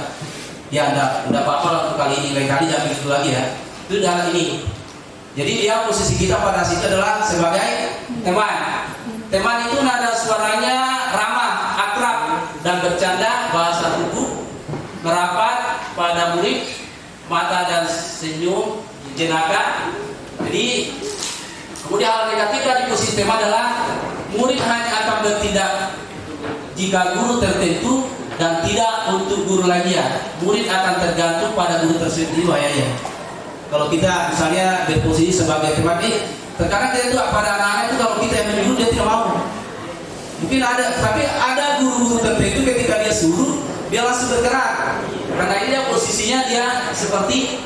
[SPEAKER 3] ya enggak apa-apa lah untuk kali ini, lain kali jangan begitu lagi ya. Itu dalam ini. Jadi dia posisi kita pada situ adalah sebagai teman. Teman itu nada suaranya ramah, akrab dan bercanda, bahasa tubuh merapat pada murid, mata dan senyum jenaka. Jadi kemudian hal negatif dari posisi teman adalah murid hanya akan bertindak jika guru tertentu dan tidak untuk guru lainnya. Murid akan tergantung pada guru tersebut. Bahayanya kalau kita misalnya berposisi sebagai teman, terkadang kita itu pada anak-anak itu kalau kita yang menyuruh dia tidak mau. Mungkin ada, tapi ada guru-guru tertentu ketika dia suruh dia langsung bergerak. Karena ini dia posisinya dia seperti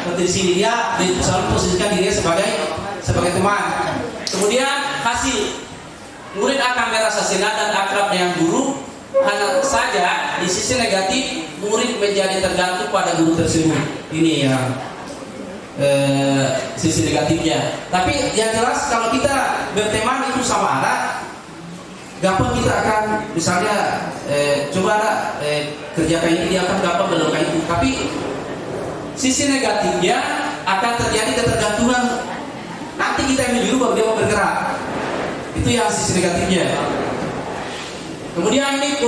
[SPEAKER 3] seperti di sini dia selalu posisikan dirinya sebagai teman. Kemudian hasil murid akan merasa senang dan akrab dengan guru. Hanya saja di sisi negatif murid menjadi tergantung pada guru tersebut. Ini yang sisi negatifnya. Tapi yang jelas kalau kita berteman itu sama anak, gampang kita akan misalnya coba anak kerjakan ini, dia akan gampang melakukan itu. Tapi sisi negatifnya akan terjadi ketergantungan. Nanti kita yang menyuruh baru dia mau bergerak. Itu yang sisi negatifnya. Kemudian ini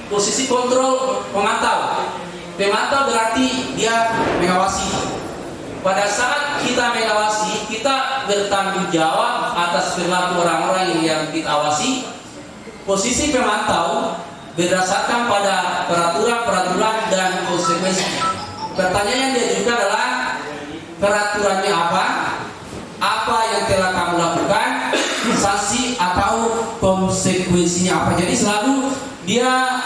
[SPEAKER 3] posisi kontrol pemantau. Pemantau berarti dia mengawasi. Pada saat kita mengawasi, kita bertanggung jawab atas perilaku orang-orang yang kita awasi. Posisi pemantau berdasarkan pada peraturan-peraturan dan konsekuensi. Pertanyaan yang diajukan adalah peraturannya apa? Apa yang telah kamu lakukan? Sanksi atau konsekuensinya apa? Jadi selalu dia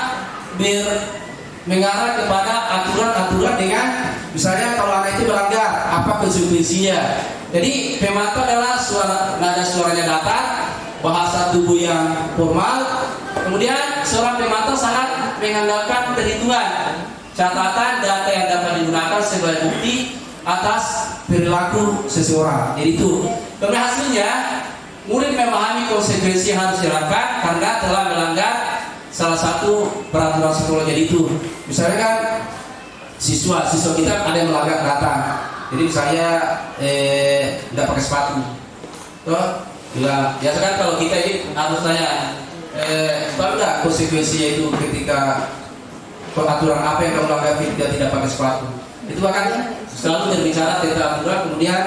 [SPEAKER 3] mengarah kepada aturan-aturan dengan misalnya kalau anak itu melanggar, apa konsekuensinya. Jadi pemantau adalah nada suaranya datar, bahasa tubuh yang formal. Kemudian seorang pemantau sangat mengandalkan perhitungan, catatan data yang dapat digunakan sebagai bukti atas perilaku seseorang. Jadi itu. Kemudian hasilnya murid memahami konsekuensi yang harus dilakukan karena telah melanggar salah satu peraturan sekolah. Jadi itu. Misalnya kan siswa kita ada yang melanggar data. Jadi misalnya tidak pakai sepatu. Toh, bila biasa kan kalau kita ini harus tanya tahu nggak konsekuensinya itu ketika peraturan apa yang kamu langgar ketika tidak pakai sepatu. Itu akan selalu berbicara tentang aturan, kemudian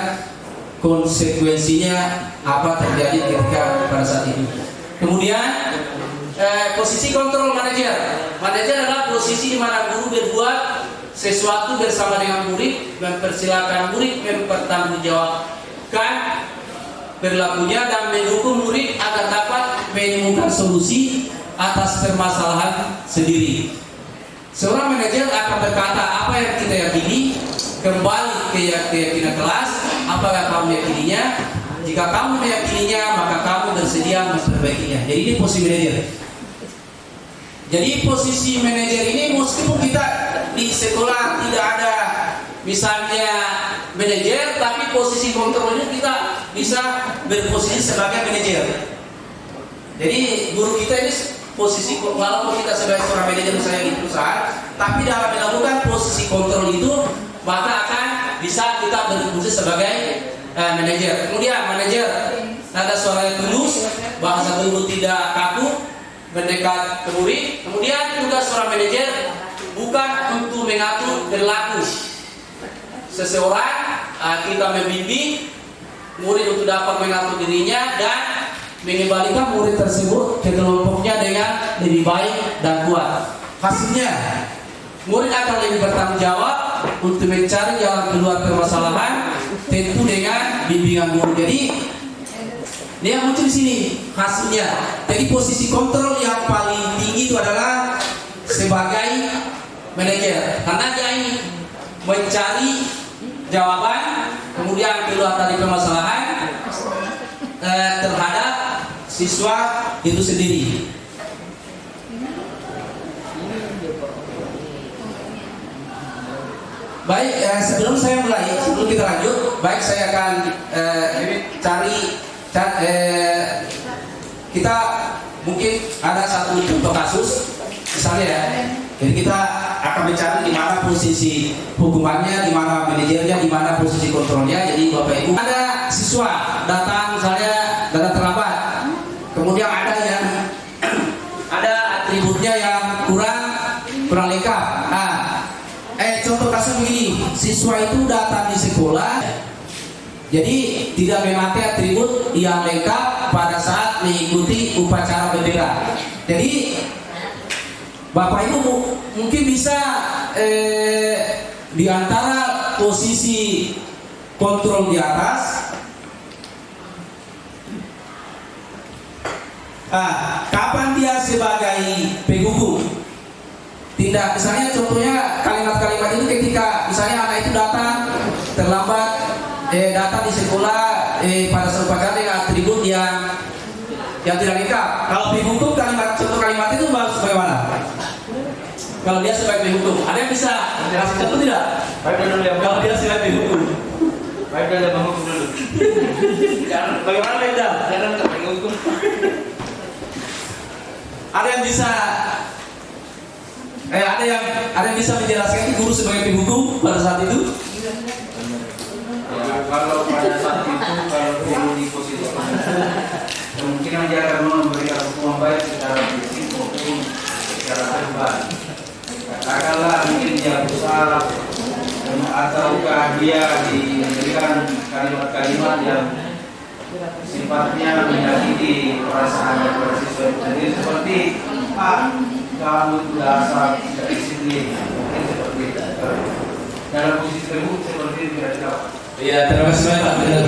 [SPEAKER 3] konsekuensinya apa terjadi ketika pada saat itu. Kemudian posisi kontrol manajer. Manajer adalah posisi di mana guru berbuat sesuatu bersama dengan murid, mempersilakan murid mempertanggungjawabkan perilakunya dan mendukung murid agar dapat menemukan solusi atas permasalahan sendiri. Seorang manajer akan berkata apa yang kita yakini, kembali ke keyakinan kelas, apa yang kamu yakininya. Jika kamu meyakininya, maka kamu bersedia memperbaikinya. Jadi ini posisi manajer. Jadi posisi manajer ini meskipun kita di sekolah tidak ada misalnya manajer, tapi posisi kontrolnya kita bisa berposisi sebagai manajer. Jadi guru kita ini posisi, walaupun kita sebagai seorang manajer misalnya di perusahaan, tapi dalam melakukan posisi kontrol itu maka akan bisa kita berfungsi sebagai manajer. Kemudian manajer nada suaranya tulus, bahasa tubuh tidak kaku, mendekat ke murid. Kemudian tugas seorang manajer bukan untuk mengatur perilaku seseorang, kita membimbing murid untuk dapat mengatur dirinya dan mengembalikan murid tersebut ke kelompoknya dengan lebih baik dan kuat. Hasilnya, murid akan lebih bertanggung jawab untuk mencari jalan keluar permasalahan, tentu dengan bimbingan guru. Jadi, dia muncul di sini hasilnya. Jadi posisi kontrol yang paling tinggi itu adalah sebagai manajer, karena dia ini mencari jawaban, kemudian keluar dari permasalahan terhadap siswa itu sendiri. Baik, sebelum kita lanjut, baik saya akan kita mungkin ada satu contoh kasus, misalnya ya. Jadi kita akan mencari di mana posisi hukumannya, di mana manajernya, di mana posisi kontrolnya. Jadi Bapak Ibu, ada siswa datang misalnya datang terlambat, kemudian ada yang ada atributnya yang kurang lengkap. Nah, contoh kasus begini, siswa itu datang di sekolah, jadi tidak memakai atribut yang lengkap pada saat mengikuti upacara bendera. Jadi Bapak Ibu mungkin bisa di antara posisi kontrol di atas, kapan dia sebagai penghukum? Tidak, misalnya contohnya kalimat-kalimat itu ketika misalnya anak itu datang datang di sekolah pada suatu upacara dengan atribut yang tidak lengkap. Kalau dihukum contoh kalimat itu harus bagaimana? Kalau dia sebagai penghukum, ada yang bisa kasih contoh tidak?
[SPEAKER 4] Baik dulu ya.
[SPEAKER 3] Kalau dia sebagai penghukum,
[SPEAKER 4] Baik dulu ya, menghukum dulu.
[SPEAKER 3] bagaimana beda?
[SPEAKER 4] Jangan ke menghukum.
[SPEAKER 3] Ada yang bisa ada yang bisa menjelaskan itu guru sebagai penghukum pada saat itu?
[SPEAKER 4] Ya, kalau pada saat itu kalau guru di posisi kemungkinan dia akan memberikan hukuman baik secara fisik maupun secara verbal. Katakanlah mungkin dia berusaha ataukah dia diberikan kalimat-kalimat yang sifatnya menyakiti perasaan dari siswa itu sendiri, seperti kamu itu dasar tidak disiplin, mungkin seperti itu. Dalam posisi tersebut seperti itu kira-kira.
[SPEAKER 3] Iya, terima kasih banyak.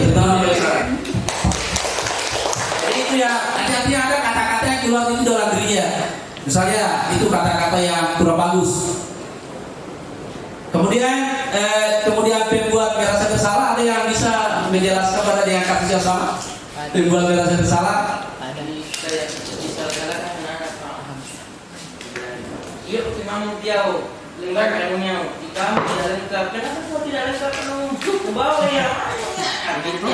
[SPEAKER 3] Jadi itu ya, nanti ada kata-kata yang keluar itu dalam dirinya. Misalnya itu kata-kata yang kurang bagus. Kemudian pembuat merasa bersalah, ada yang bisa menjelaskan pada dengan kasus yang sama? Pembuat merasa bersalah.
[SPEAKER 4] Saya bisa katakan yuk memang dia lengkap ilmunya, kamu tidak lengkap. Kenapa kau tidak lengkap? Kamu bawa ya. Gitu.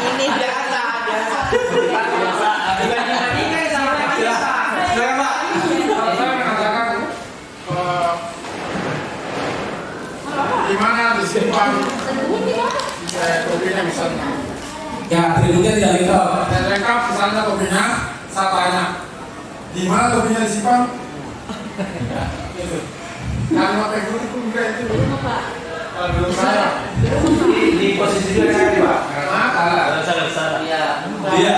[SPEAKER 5] Ini
[SPEAKER 4] Biasa. Dibanding-bandingkan sama yang biasa.
[SPEAKER 3] Silakan Pak.
[SPEAKER 6] Saya mengatakan di mana disimpan kopinya misalnya.
[SPEAKER 3] Ya, atributnya tidak lengkap.
[SPEAKER 6] Dan lengkap misalnya kopinya, saya tanya, di mana kopinya disimpan? Kalimat yang itu juga itu. Kalau belum saya,
[SPEAKER 4] Di posisi dia kan Pak.
[SPEAKER 6] karena salah.
[SPEAKER 4] Iya.
[SPEAKER 3] Iya,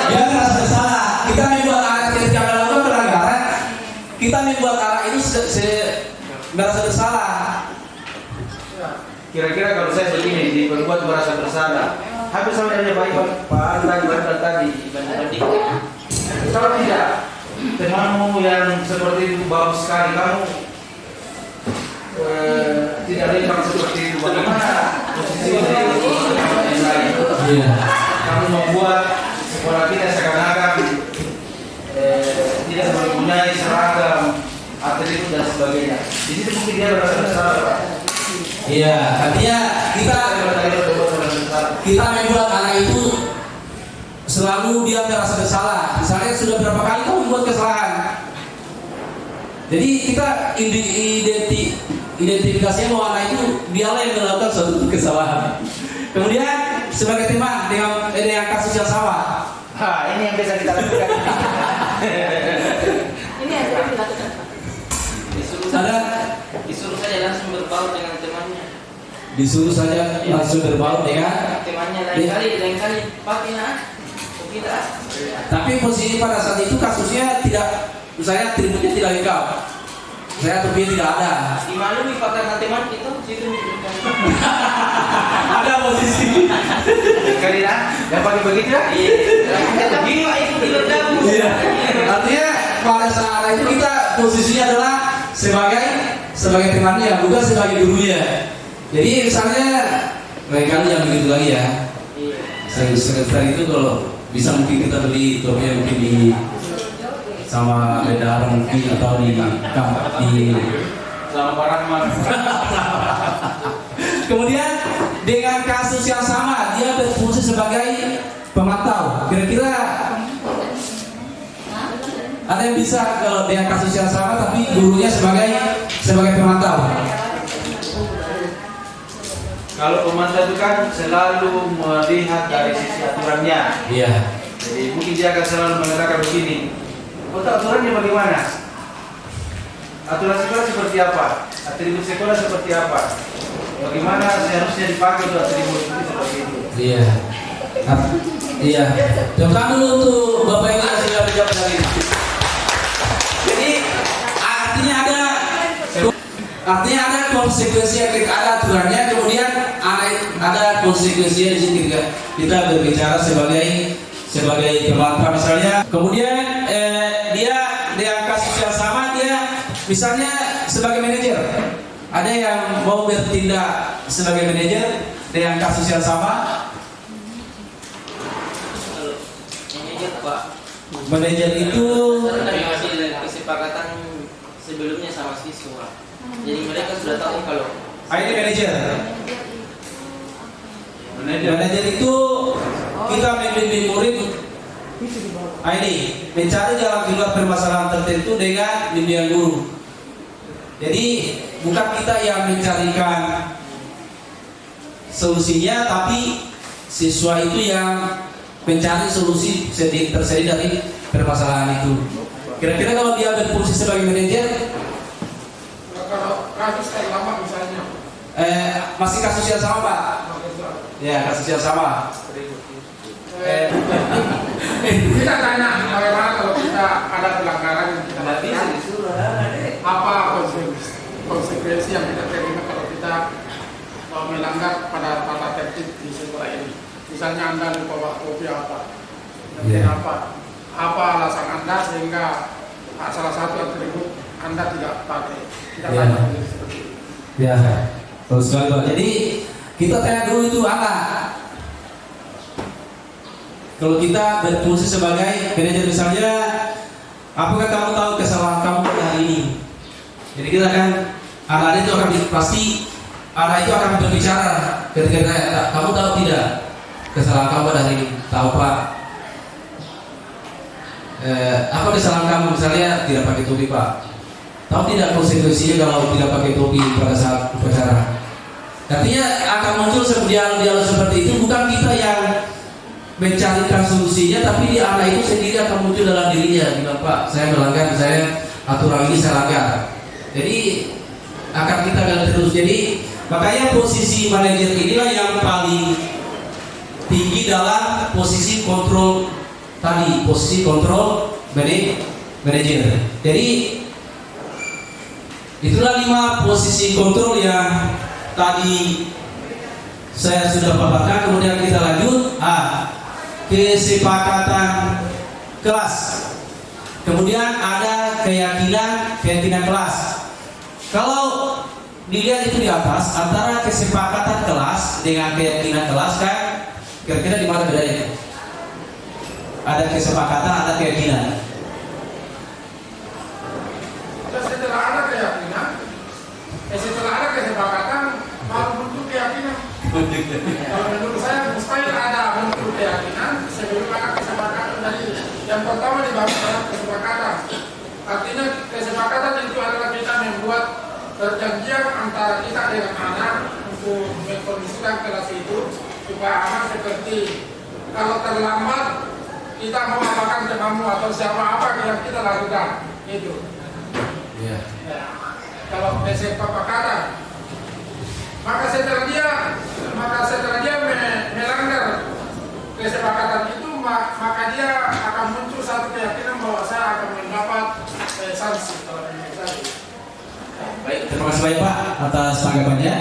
[SPEAKER 3] dia merasa bersalah. Kita membuat anak ketika melakukan pelanggaran, kita membuat anak ini merasa bersalah.
[SPEAKER 4] Kira-kira kalau saya begini diperbuat merasa bersalah, hampir sama dengan baik Pak tadi banding-bandingkan. Kalau tidak, temanmu yang seperti itu bagus sekali, kamu tidak lengkap seperti itu. Bagaimana posisi yang lain?
[SPEAKER 3] Iya.
[SPEAKER 4] Kamu membuat sekolah kita seakan-akan tidak mempunyai seragam, atribut dan sebagainya. Di situ mungkin dia merasa bersalah, Pak.
[SPEAKER 3] Iya, artinya kita membuat anak itu selalu dia merasa bersalah. Misalnya sudah berapa kali kamu membuat kesalahan. Jadi kita identifikasinya bahwa anak itu dialah yang melakukan suatu kesalahan. Kemudian sebagai teman dengan kasus yang sama.
[SPEAKER 4] Ini yang bisa kita lakukan.
[SPEAKER 5] Ini yang kita lakukan.
[SPEAKER 4] Disuruh saja langsung berbaur dengan temannya.
[SPEAKER 3] Disuruh saja langsung berbaur dengan
[SPEAKER 4] Temannya lain kali pakai tidak.
[SPEAKER 3] Tapi posisi pada saat itu kasusnya tidak, saya atributnya tidak lengkap. Saya topinya tidak ada.
[SPEAKER 4] Dimaklumi Pak karena teman kita situ.
[SPEAKER 3] Ada posisi.
[SPEAKER 4] Kali lah, yang pakai begitu ya? Iya. Begini Pak itu bergabung.
[SPEAKER 3] Iya. Artinya pada saat itu kita posisinya adalah sebagai temannya, bukan sebagai gurunya. Jadi misalnya lain kali yang begitu lagi ya.
[SPEAKER 4] Iya.
[SPEAKER 3] Sekitar itu kalau bisa mungkin kita beli topinya mungkin di sama beda mungkin atau di
[SPEAKER 4] Selamat Rahman.
[SPEAKER 3] Kemudian dengan kasus yang sama dia berfungsi sebagai pemantau. Kira-kira ada yang bisa kalau dengan kasus yang sama tapi gurunya sebagai pemantau.
[SPEAKER 4] Kalau pemantau itu kan selalu melihat dari sisi aturannya.
[SPEAKER 3] Iya.
[SPEAKER 4] Jadi mungkin dia akan selalu mengatakan begini. Aturannya bagaimana? Aturan sekolah seperti apa? Atribut sekolah seperti apa? Bagaimana seharusnya dipakai untuk atribut itu seperti itu?
[SPEAKER 3] Iya. Iya. Tepuk dulu untuk Bapak ini yang sudah menjawab tadi. Jadi artinya ada konsekuensi yang ada aturannya, kemudian ada konsekuensi di sini kita berbicara sebagai pemantau misalnya. Kemudian dia dengan kasus yang sama dia misalnya sebagai manajer Ada yang mau bertindak sebagai manajer dengan kasus yang sama?
[SPEAKER 5] Manajer Pak,
[SPEAKER 3] Manajer itu
[SPEAKER 5] dari hasil kesepakatan sebelumnya sama siswa. Jadi mereka sudah tahu kalau
[SPEAKER 3] ini manajer.
[SPEAKER 4] Manajer.
[SPEAKER 3] Manajer itu kita membimbing murid. Ini mencari jalan keluar permasalahan tertentu dengan bimbingan guru. Jadi bukan kita yang mencarikan solusinya, tapi siswa itu yang mencari solusi tersendiri dari permasalahan itu. Kira-kira kalau dia berfungsi sebagai manajer,
[SPEAKER 6] Kalau kasus terlambat misalnya,
[SPEAKER 3] masih kasus yang sama Pak? Ya, kasus yang sama.
[SPEAKER 6] kita tanya bagaimana kalau kita ada pelanggaran yang kita
[SPEAKER 5] nggak bisa
[SPEAKER 6] lakukan,
[SPEAKER 5] disuruh.
[SPEAKER 6] apa konsekuensi yang kita terima kalau kita melanggar pada tata tertib di sekolah ini. Misalnya Anda lupa bawa kopi apa, dan
[SPEAKER 3] Yeah.
[SPEAKER 6] apa alasan Anda sehingga salah satu atribut Anda tidak pakai. Kita
[SPEAKER 3] Yeah.
[SPEAKER 6] tanya dulu seperti itu.
[SPEAKER 3] Ya, terus sekali Pak. Jadi kita tanya dulu itu apa? Kalau kita berfungsi sebagai manajer misalnya, apakah kamu tahu kesalahan kamu pada hari ini? Jadi kita kan anak itu akan pasti anak itu akan berbicara ketika ditanya, kamu tahu tidak kesalahan kamu pada hari ini? Tahu Pak. Apa kesalahan kamu misalnya tidak pakai topi Pak? Tahu tidak konsekuensinya kalau tidak pakai topi pada saat upacara? Artinya akan muncul dialog seperti itu, bukan kita yang mencarikan solusinya, tapi dia anak itu sendiri akan muncul dalam dirinya. Bilang Pak, saya melanggar, saya aturan ini saya langgar. Jadi akan kita gali terus. Jadi makanya posisi manajer inilah yang paling tinggi dalam posisi kontrol tadi, posisi kontrol manajer. Jadi itulah 5 posisi kontrol yang tadi saya sudah paparkan. Kemudian kita lanjut. Kesepakatan kelas. Kemudian ada keyakinan kelas. Kalau dilihat itu di atas, antara kesepakatan kelas dengan keyakinan kelas kan kira-kira di mana bedanya? Ada kesepakatan, ada keyakinan.
[SPEAKER 6] Setelah ada keyakinan, setelah ada kesepakatan, baru muncul keyakinan. Kalau menurut saya mustahil ada muncul keyakinan sebelum ada kesepakatan. Jadi yang pertama dibangun dalam kesepakatan. Artinya kesepakatan itu adalah kita membuat perjanjian antara kita dengan anak untuk mengkondisikan kelas itu supaya aman seperti kalau terlambat kita mau apakan temamu atau siapa apa yang kita lakukan itu.
[SPEAKER 3] Ya.
[SPEAKER 6] Kalau kesepakatan, maka setelah dia melanggar kesepakatan itu, maka dia akan muncul satu keyakinan bahwa saya akan mendapat sanksi kalau menurut.
[SPEAKER 3] Baik, terima kasih banyak Pak atas tanggapannya.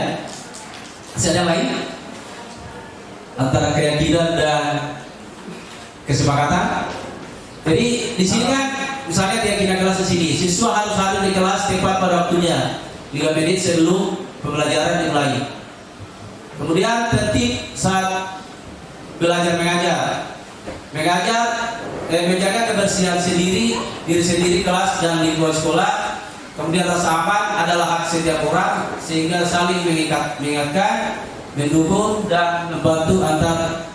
[SPEAKER 3] Masih ada yang lain? Antara keyakinan dan kesepakatan. Jadi di sini kan misalnya keyakinan kelas di sini, siswa harus hadir di kelas tepat pada waktunya 3 menit sebelum pembelajaran dimulai. Kemudian tertib saat belajar mengajar, menjaga kebersihan diri sendiri, kelas dan lingkungan sekolah. Kemudian rasa aman adalah hak setiap orang, sehingga saling mengingatkan, mendukung dan membantu antar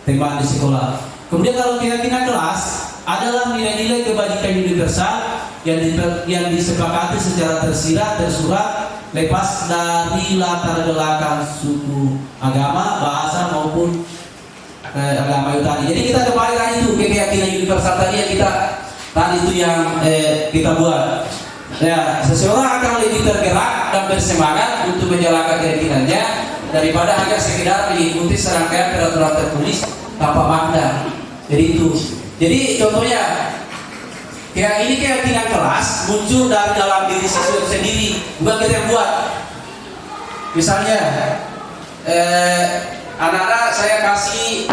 [SPEAKER 3] teman di sekolah. Kemudian kalau keyakinan kelas adalah nilai-nilai kebajikan universal yang disepakati secara tersurat, lepas dari latar belakang suku, agama, bahasa maupun agama itu tadi. Jadi kita kembali tadi itu ke keyakinan universal tadi yang kita buat. Ya, seseorang akan lebih tergerak dan bersemangat untuk menjalankan keyakinannya daripada hanya sekedar mengikuti serangkaian peraturan tertulis tanpa makna. Jadi itu. Jadi contohnya, ini keyakinan kelas muncul dari dalam diri siswa sendiri, bukan kita yang buat. Misalnya, anak-anak saya kasih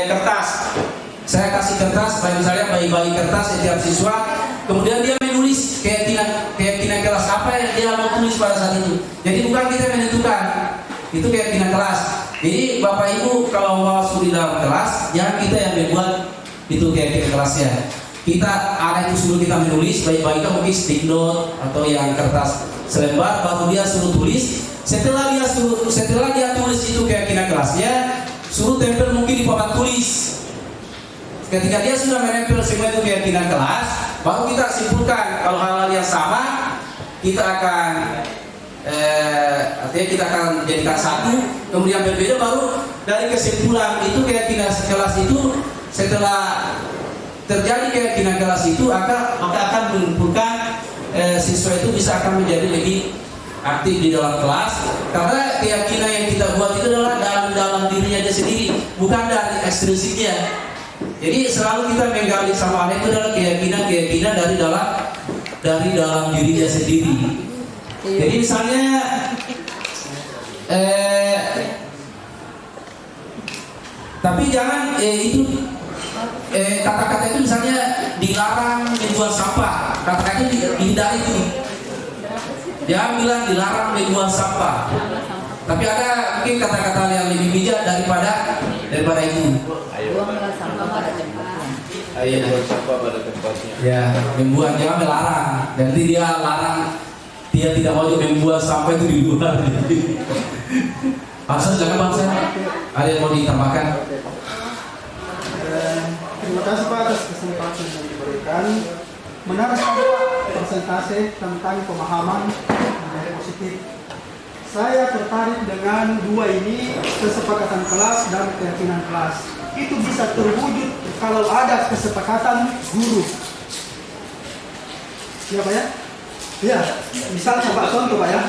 [SPEAKER 3] kertas, misalnya bagi-bagi kertas setiap siswa, kemudian dia menulis tulis keyakinan kelas apa yang dia mau tulis pada saat itu. Jadi bukan kita menentukan, itu keyakinan kelas. Jadi Bapak Ibu kalau mau masuk di dalam kelas, jangan kita yang membuat itu keyakinan kelasnya. Kita ada itu suruh kita menulis, baik-baiknya mungkin stick note atau yang kertas selembar, baru dia suruh tulis. Setelah dia tulis itu keyakinan kelasnya, suruh tempel mungkin di papan tulis. Ketika dia sudah menempel semua itu keyakinan kelas, baru kita simpulkan kalau hal-hal yang sama kita akan artinya kita akan jadikan satu, kemudian berbeda, baru dari kesimpulan itu keyakinan kelas itu setelah terjadi keyakinan kelas itu maka akan mengumpulkan siswa itu bisa akan menjadi lebih aktif di dalam kelas, karena keyakinan yang kita buat itu adalah dalam dirinya dia sendiri, bukan dari ekstrinsipnya. Jadi selalu kita menggali sama Allah itu adalah keyakinan dari dalam dirinya sendiri. Jadi misalnya tapi jangan itu kata-kata itu misalnya dilarang membuang sampah, kata-kata itu dihindari itu. Jangan bilang dilarang membuang sampah. Tapi ada mungkin kata-kata yang lebih bijak daripada itu.
[SPEAKER 7] Buanglah sampah pada tempatnya.
[SPEAKER 3] Ayo buang sampah pada tempatnya. Ya, membuang jangan melarang. Nanti dia larang, dia tidak mau membuang sampah itu di luar. Bangsa jangan bangsa. Ada yang mau ditambahkan?
[SPEAKER 8] Terima kasih Pak atas kesempatan yang diberikan. Menarik sekali Pak presentasi tentang pemahaman budaya positif. Saya tertarik dengan dua ini, kesepakatan kelas dan keyakinan kelas. Itu bisa terwujud kalau ada kesepakatan guru. Ya Pak ya? Ya, misalnya Pak contoh Pak ya.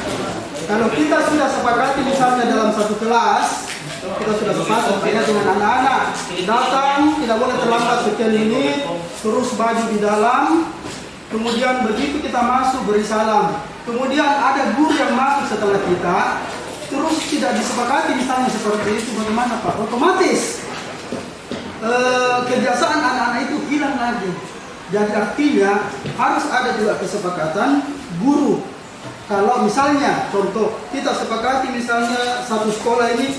[SPEAKER 8] Kalau kita sudah sepakati misalnya dalam satu kelas, kita sudah sepakat dengan anak-anak datang tidak boleh terlambat sekian menit, terus baju di dalam, kemudian begitu kita masuk beri salam, kemudian ada guru yang masuk setelah kita, terus tidak disepakati misalnya seperti itu, bagaimana Pak? Otomatis kebiasaan anak-anak itu hilang lagi. Jadi artinya harus ada juga kesepakatan guru. Kalau misalnya contoh kita sepakati misalnya satu sekolah ini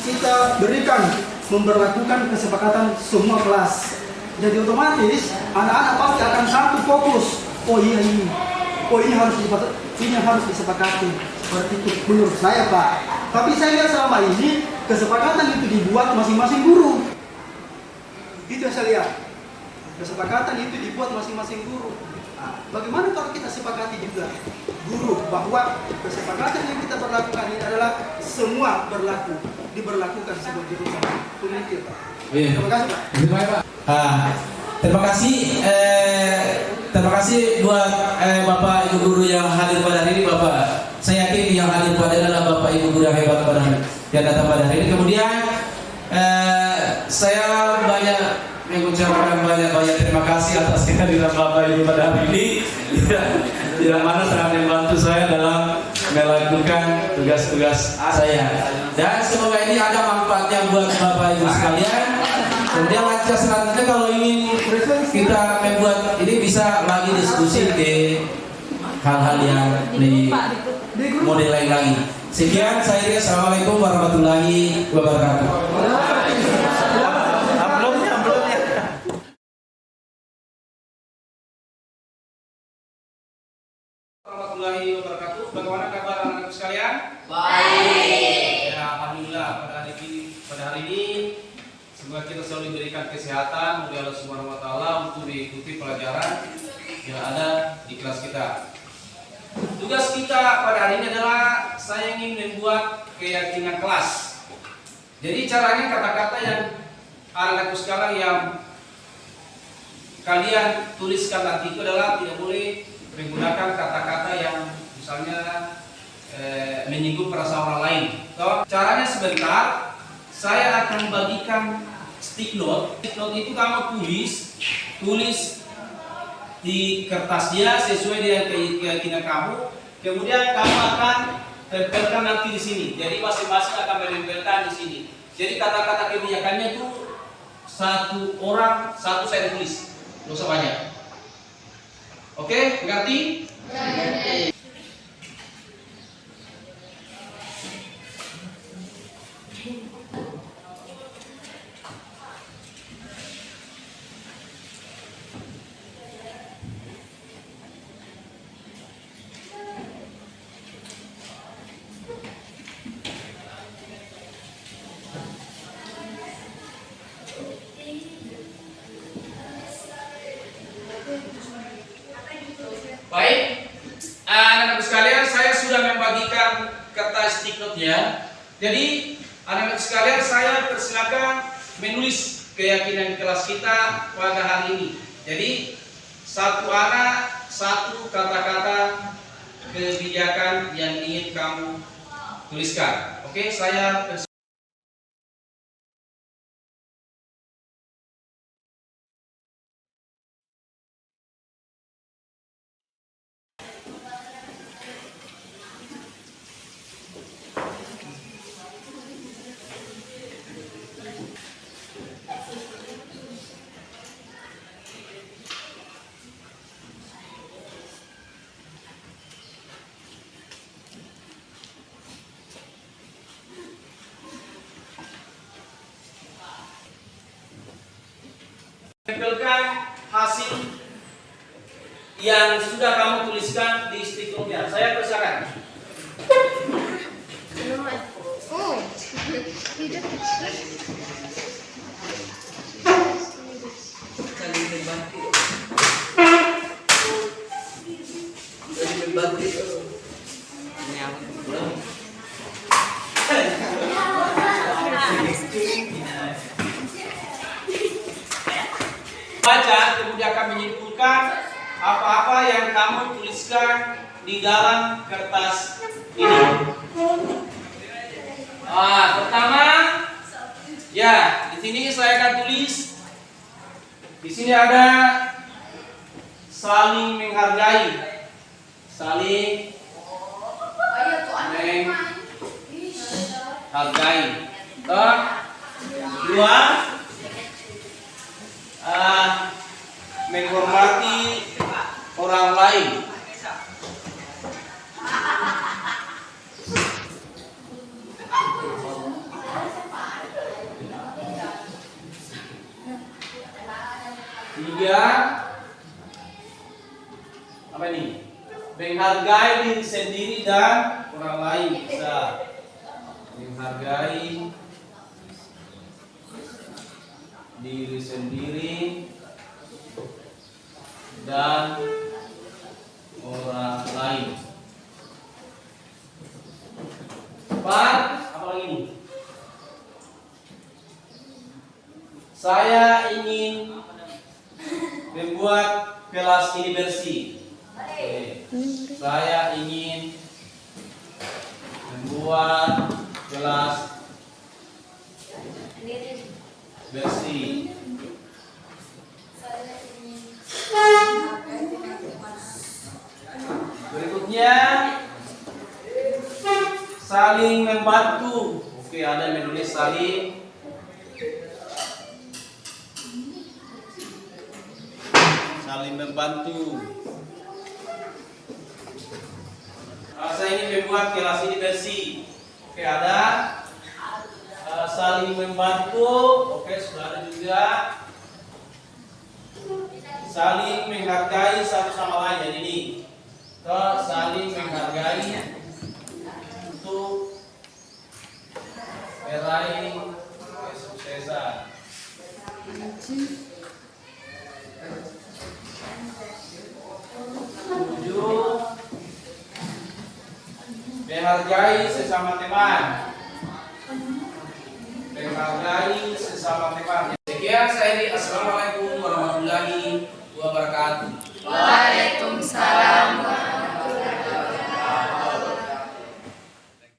[SPEAKER 8] kita berikan memberlakukan kesepakatan semua kelas. Jadi otomatis anak-anak pasti akan satu fokus. Oh iya ini, oh ini harus disepakati. Seperti itu menurut saya Pak. Tapi saya lihat selama ini kesepakatan itu dibuat masing-masing guru. Itu yang saya lihat. Kesepakatan itu dibuat masing-masing guru. Nah, bagaimana kalau kita sepakati juga guru bahwa kesepakatan yang kita berlakukan ini adalah semua diberlakukan sebagai urusan pemimpin Pak. Terima kasih Pak.
[SPEAKER 3] Terima kasih buat Bapak Ibu guru yang hadir pada hari ini. Bapak, saya yakin yang hadir pada adalah Bapak Ibu guru yang hebat pada hari yang datang pada hari ini. Kemudian saya banyak mengucapkan banyak terima kasih atas kehadiran Bapak Ibu pada hari ini. Tidak mana sangat membantu saya dalam melakukan tugas-tugas saya. Dan semoga ini ada manfaatnya buat Bapak Ibu sekalian. Kemudian lanjut selanjutnya kalau ingin kita membuat ini bisa lagi diskusi ke hal-hal yang di model lain lagi. Sekian saya. Assalamualaikum warahmatullahi wabarakatuh. Warahmatullahi wabarakatuh. Bagaimana kabar anak-anak sekalian? Baik. Ya, alhamdulillah pada hari ini semoga kita selalu diberikan kesehatan oleh Allah Subhanahu wa taala untuk mengikuti pelajaran yang ada di kelas kita. Tugas kita pada hari ini adalah saya ingin membuat keyakinan kelas. Jadi caranya kata-kata yang anak-anakku sekarang yang kalian tuliskan nanti itu adalah tidak boleh menggunakan kata-kata yang misalnya menyinggung perasaan orang lain. Caranya sebentar, saya akan bagikan stick note. Stick note itu kamu tulis di kertasnya sesuai dengan keyakinan kamu. Kemudian kamu akan tempelkan nanti di sini. Jadi masing-masing akan menempelkan di sini. Jadi kata-kata kebijakannya itu satu orang satu saya tulis, nggak usah banyak.
[SPEAKER 4] Oke, mengerti? Baik, anak-anak sekalian, saya sudah membagikan kertas sticknotnya. Jadi, anak-anak sekalian, saya persilakan menulis keyakinan kelas kita pada hari ini. Jadi, satu anak, satu kata-kata kebijakan yang ingin kamu tuliskan. Oke, saya tempelkan hasil yang sudah kamu tuliskan di sticknotnya. Saya persilakan. Baca, kemudian akan menyimpulkan apa-apa yang kamu tuliskan di dalam kertas ini. Pertama, ya, di sini saya akan tulis. Di sini ada saling menghargai, saling menghargai. Dua, menghormati orang lain. Tiga, apa ini? Menghargai diri sendiri dan orang lain. Bisa menghargai diri sendiri dan orang lain. Empat, apa lagi ini? Saya ingin membuat kelas ini bersih. Saya ingin membuat kelas bersih. Berikutnya, saling membantu. Oke, ada yang menulis saling membantu. Saya ingin membuat kelas ini bersih. Oke, ada saling membantu. Oke, sudah ada juga. Saling menghargai satu sama lain. Jadi ini saling menghargai untuk meraih kesuksesan. Tujuh, menghargai sesama teman. Menghargai sesama teman. Sekian saya di Assalamualaikum.